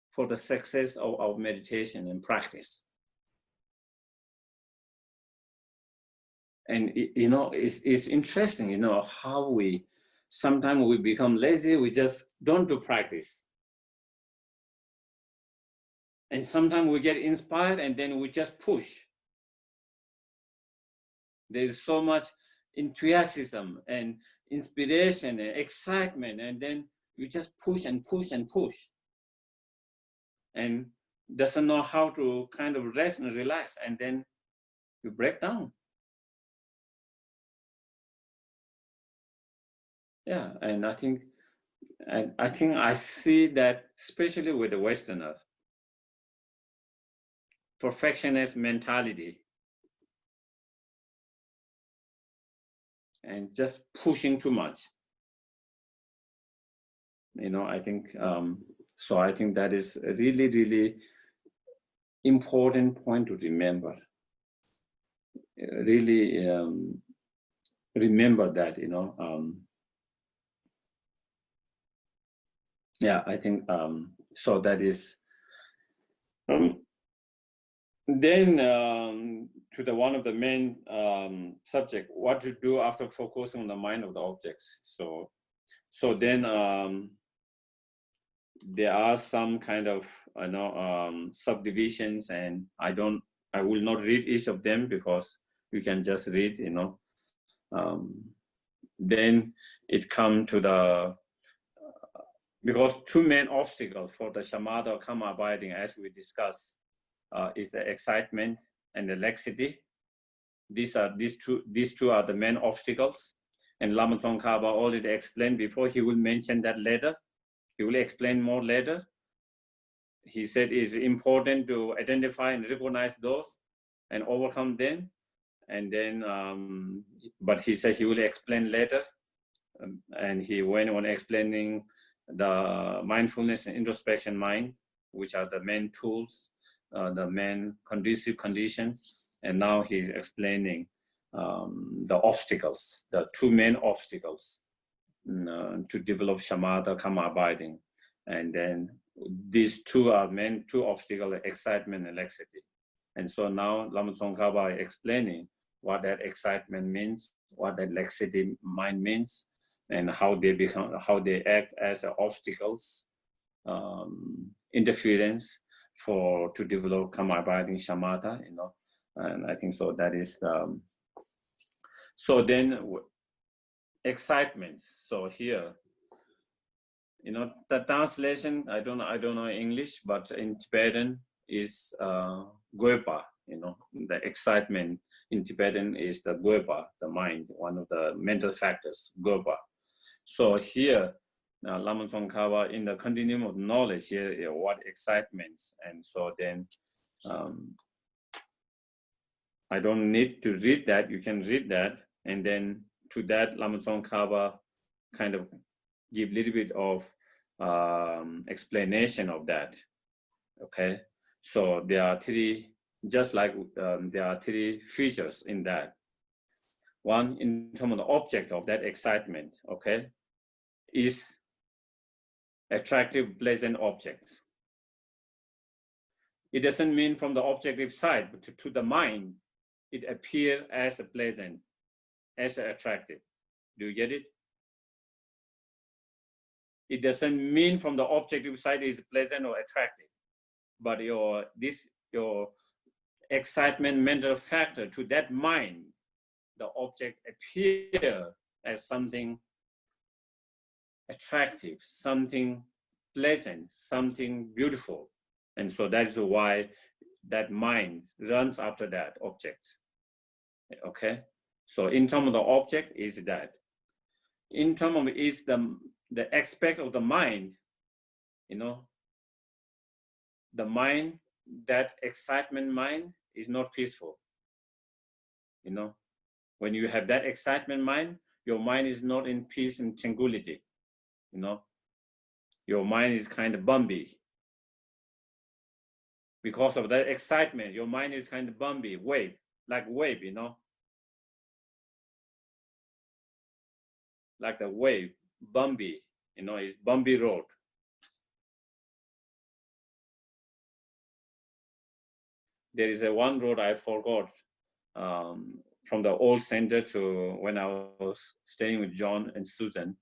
for the success of our meditation and practice. And it's interesting, how sometimes we become lazy, we just don't do practice. And sometimes we get inspired and then we just push. There's so much enthusiasm and inspiration and excitement, and then you just push and push and push, and doesn't know how to kind of rest and relax, and then you break down. Yeah, and I think I see that especially with the Westerners, perfectionist mentality, and just pushing too much. I think so. I think that is a really, really important point to remember. Really remember that. Yeah, I think so. That is. Then to the one of the main subject, what to do after focusing on the mind of the objects. So then there are some kind of subdivisions, and I will not read each of them because you can just read. Then it comes to the because 2 main obstacles for the shamatha or karma abiding, as we discussed, is the excitement and the laxity. These two are the main obstacles. And Lama Tsongkhapa already explained before. He will mention that later. He will explain more later. He said it's important to identify and recognize those and overcome them. And then, but he said he will explain later. And he went on explaining the mindfulness and introspection mind, which are the main tools, the main conducive conditions. And now he's explaining the obstacles, the two main obstacles to develop shamatha, karma abiding. And then these two are main two obstacles, excitement and laxity. And so now Lama Tsongkhapa is explaining what that excitement means, what that laxity mind means, and how they act as obstacles, interference to develop karma abiding shamatha, and I think so that is so then excitement. So here, the translation, I don't know English, but in Tibetan is gopa, the excitement in Tibetan is the gopa, the mind, one of the mental factors, gopa. So here, Lama Tsongkhapa in the continuum of knowledge here, what excitements, and so then I don't need to read that, you can read that, and then to that Lama Tsongkhapa kind of give a little bit of explanation of that, okay? So there are three, just like there are three features in that. One, in terms of the object of that excitement, okay, is attractive, pleasant objects. It doesn't mean from the objective side, but to the mind, it appears as pleasant, as attractive. Do you get it? It doesn't mean from the objective side is pleasant or attractive, but your excitement mental factor to that mind, the object appear as something attractive, something pleasant, something beautiful. And so that's why that mind runs after that object, okay? So in terms of the object is that. In terms of is the aspect of the mind, the mind, that excitement mind is not peaceful. When you have that excitement mind, your mind is not in peace and tranquility. Your mind is kind of bumpy. Because of that excitement, your mind is kind of bumpy, like wave, like the wave, bumpy, it's bumpy road. There is one road I forgot from the old center to when I was staying with John and Susan.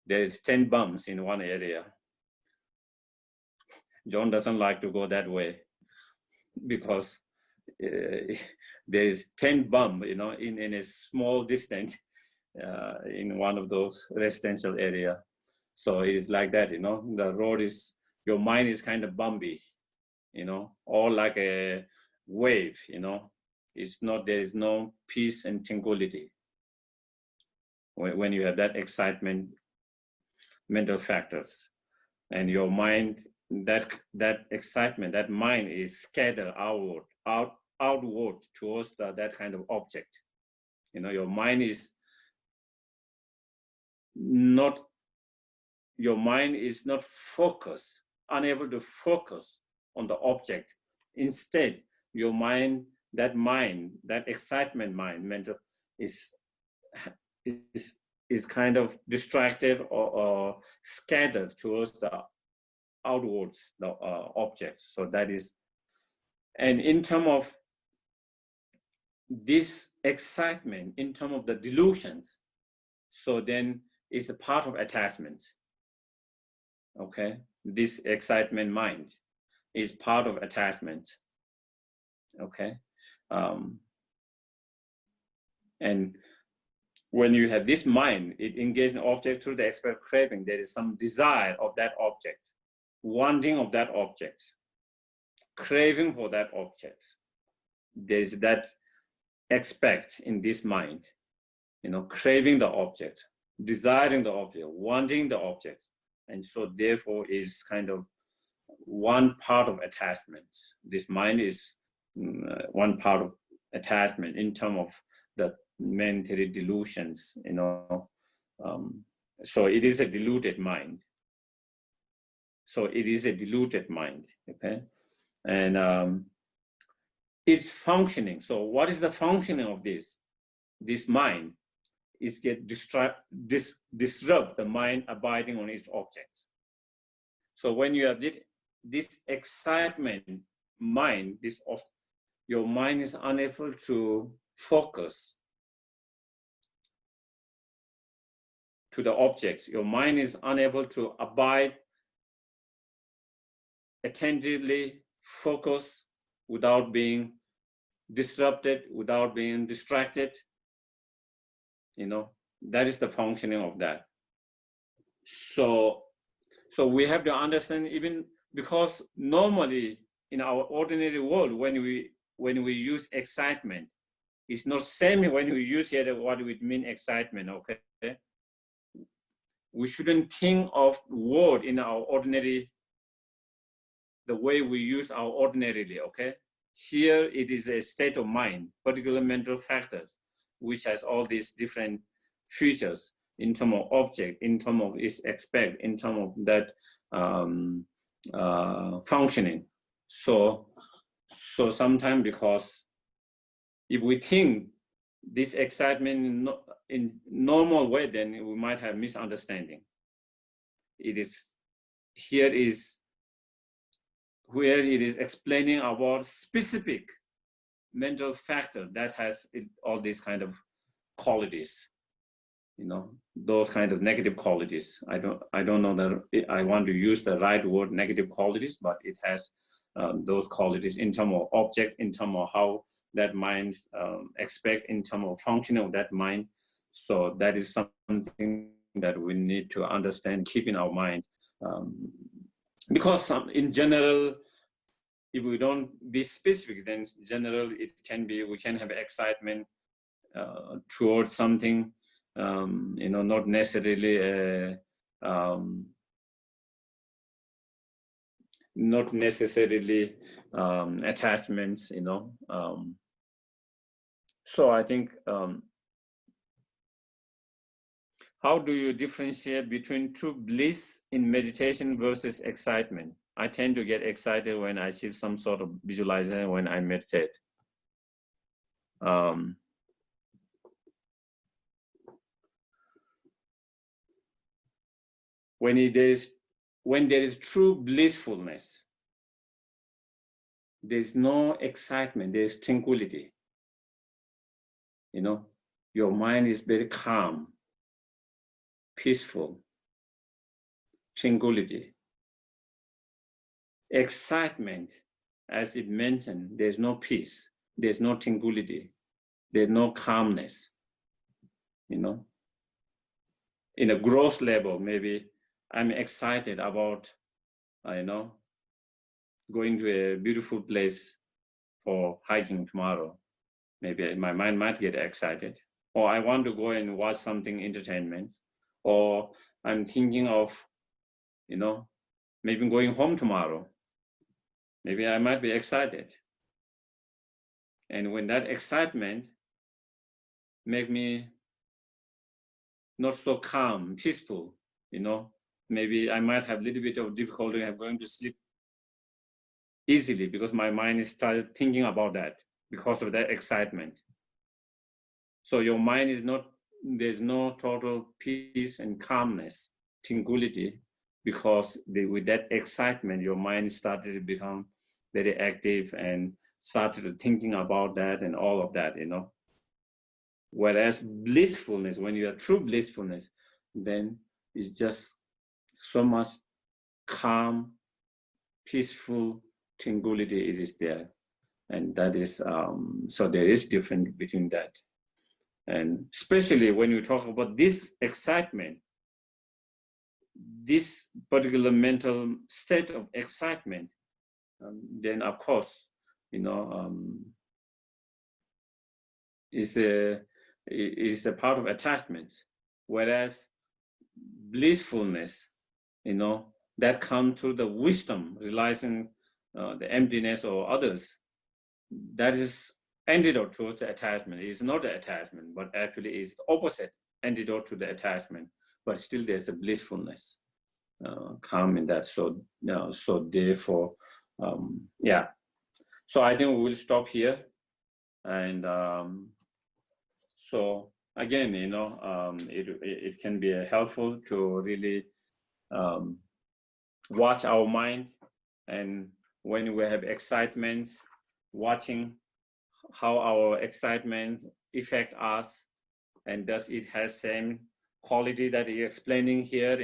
There is 10 bumps in one area. John doesn't like to go that way because there is 10 bumps, in a small distance in one of those residential area. So it is like that, the road is, your mind is kind of bumpy, or like a wave, it's not, there is no peace and tranquility when you have that excitement mental factors, and your mind, that excitement, that mind is scattered outward towards that kind of object. Your mind is not focused, unable to focus on the object. Instead, your mind, that excitement mind, mental, is kind of distracted or scattered towards the outwards, the objects. So that is, and in terms of this excitement, in terms of the delusions, so then it's a part of attachment. Okay, this excitement mind is part of attachment. Okay, and when you have this mind, it engages in object through the expert craving. There is some desire of that object, wanting of that object, craving for that object. There's that aspect in this mind, craving the object, desiring the object, wanting the object. And so therefore is kind of one part of attachment. This mind is one part of attachment in terms of the mental delusions, so it is a deluded mind. Okay? And it's functioning. So what is the functioning of this mind? Is disrupt the mind abiding on its objects. So when you have this excitement mind, your mind is unable to focus to the objects. Your mind is unable to abide attentively, focus without being disrupted, without being distracted. That is the functioning of that. So we have to understand, even because normally in our ordinary world, when we use excitement, it's not same when we use here what we mean excitement, okay? We shouldn't think of word in our ordinary, the way we use our ordinarily, okay? Here it is a state of mind, particular mental factors, which has all these different features in terms of object, in terms of its aspect, in terms of that functioning. So sometimes, because if we think this excitement in normal way, then we might have misunderstanding. Here is where it is explaining about specific mental factor that has all these kind of qualities, those kind of negative qualities. I don't know that I want to use the right word, negative qualities, but it has those qualities in terms of object, in terms of how that mind expect, in terms of functioning of that mind. So that is something that we need to understand, keep in our mind. Because in general, if we don't be specific, then in general it can be, we can have excitement towards something, not necessarily attachments, So I think, how do you differentiate between true bliss in meditation versus excitement? I tend to get excited when I achieve some sort of visualization when I meditate. When there is true blissfulness, there's no excitement, there's tranquility. Your mind is very calm, peaceful, tranquility. Excitement, as it mentioned, there's no peace, there's no tranquility, there's no calmness. In a gross level, maybe I'm excited about, going to a beautiful place for hiking tomorrow. Maybe my mind might get excited. Or I want to go and watch something entertainment. Or I'm thinking of, maybe going home tomorrow. Maybe I might be excited. And when that excitement make me not so calm, peaceful, maybe I might have a little bit of difficulty of going to sleep easily because my mind started thinking about that because of that excitement. So your mind is not, there's no total peace and calmness, tranquility, because with that excitement, your mind started to become very active and started thinking about that and all of that, Whereas blissfulness, when you are true blissfulness, then it's just so much calm, peaceful tranquility it is there. And that is, so there is difference between that. And especially when you talk about this excitement, this particular mental state of excitement then of course, is a part of attachment, whereas blissfulness, that comes through the wisdom, realizing the emptiness or others, that is antidote towards the attachment. It is not the attachment, but actually is the opposite antidote to the attachment. But still, there's a blissfulness come in that. So therefore, yeah. So I think we will stop here, and so again, it can be helpful to really watch our mind, and when we have excitement, watching how our excitement affect us, and does it has same quality that you're explaining here,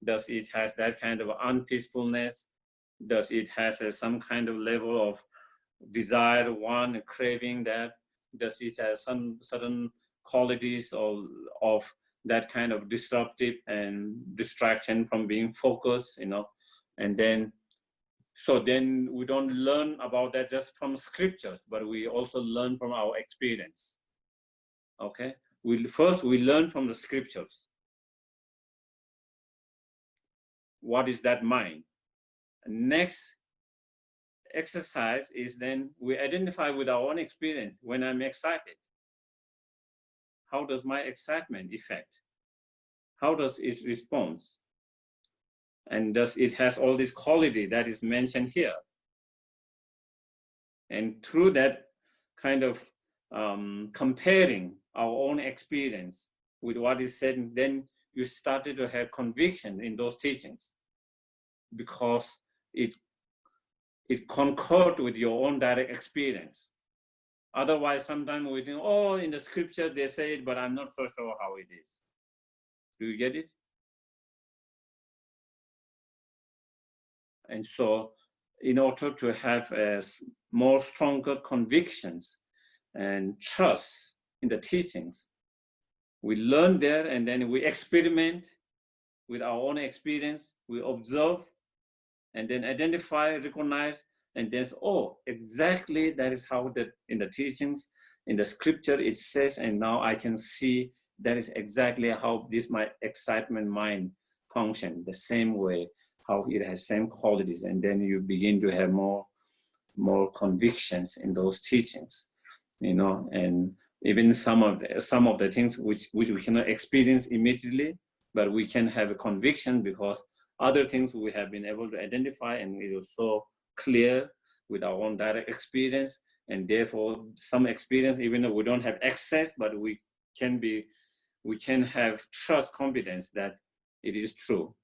does it has that kind of unpeacefulness, does it has some kind of level of desire, one craving, that does it have some certain qualities of that kind of disruptive and distraction from being focused, and then we don't learn about that just from scriptures, but we also learn from our experience. Okay, we learn from the scriptures. What is that mind? Next exercise is then we identify with our own experience. When I'm excited, how does my excitement affect? How does it respond? And does it has all this quality that is mentioned here? And through that kind of comparing our own experience with what is said, then you started to have conviction in those teachings, because it concurred with your own direct experience. Otherwise, sometimes we think, oh, in the scripture they say it, but I'm not so sure how it is. Do you get it? And so in order to have more stronger convictions and trust in the teachings, we learn there, and then we experiment with our own experience, we observe, and then identify, recognize, and then, oh, exactly that is how in the teachings, in the scripture it says, and now I can see that is exactly how my excitement mind function, the same way, how it has same qualities, and then you begin to have more convictions in those teachings, and even some of the things which we cannot experience immediately, but we can have a conviction because other things we have been able to identify, and it was so clear with our own direct experience, and therefore some experience, even though we don't have access, but we can have trust, confidence that it is true.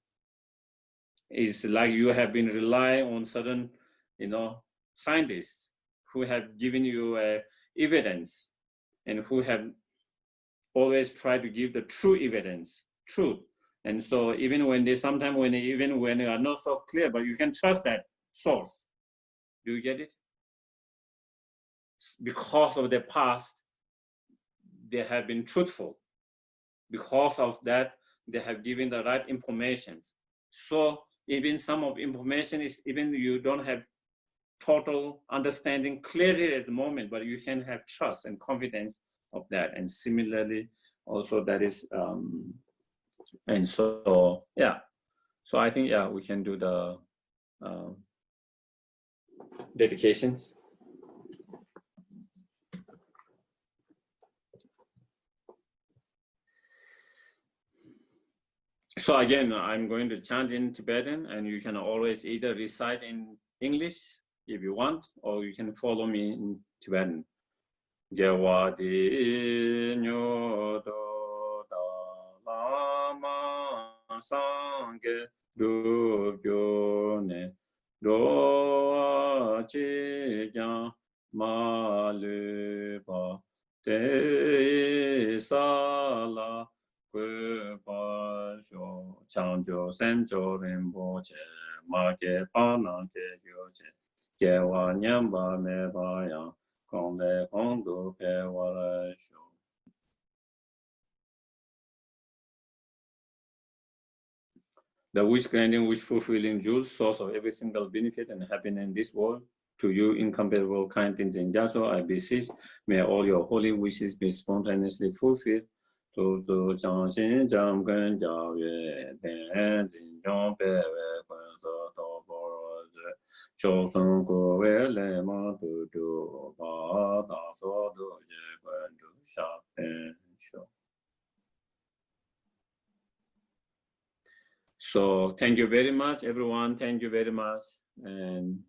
It's like you have been relying on certain, scientists who have given you evidence, and who have always tried to give the true evidence, truth. And so even when they are not so clear, but you can trust that source. Do you get it? Because of the past, they have been truthful. Because of that, they have given the right information. So even some of information is, even you don't have total understanding clearly at the moment, but you can have trust and confidence of that. And similarly, also that is, and so, yeah. So I think, yeah, we can do the dedications. So again, I'm going to chant in Tibetan, and you can always either recite in English if you want, or you can follow me in Tibetan. Gewadi nyodo da lama sangye dubyo do chi jang ma le ba te sa la kwe pa sho chang jo sem jo ren bo che ma ke pa na ke yo che ke wa nyam ba me ba yang kong le kong du ke wa la sho. the wish granting, wish fulfilling jewel, source of every single benefit and happiness in this world. To you, incomparable kind things in Yahshua, I beseech, may all your holy wishes be spontaneously fulfilled. To the Jiangxin Jianggen Jiaoyue Dan Jin Zhong Bei Wei Guan Ze Dou Bo Ro Zhi Zhou Song Guo Wei Lei Ma Du Du Ba Da So Du Ji Guan Du Xia Ben Xiu. So thank you very much, everyone. Thank you very much. And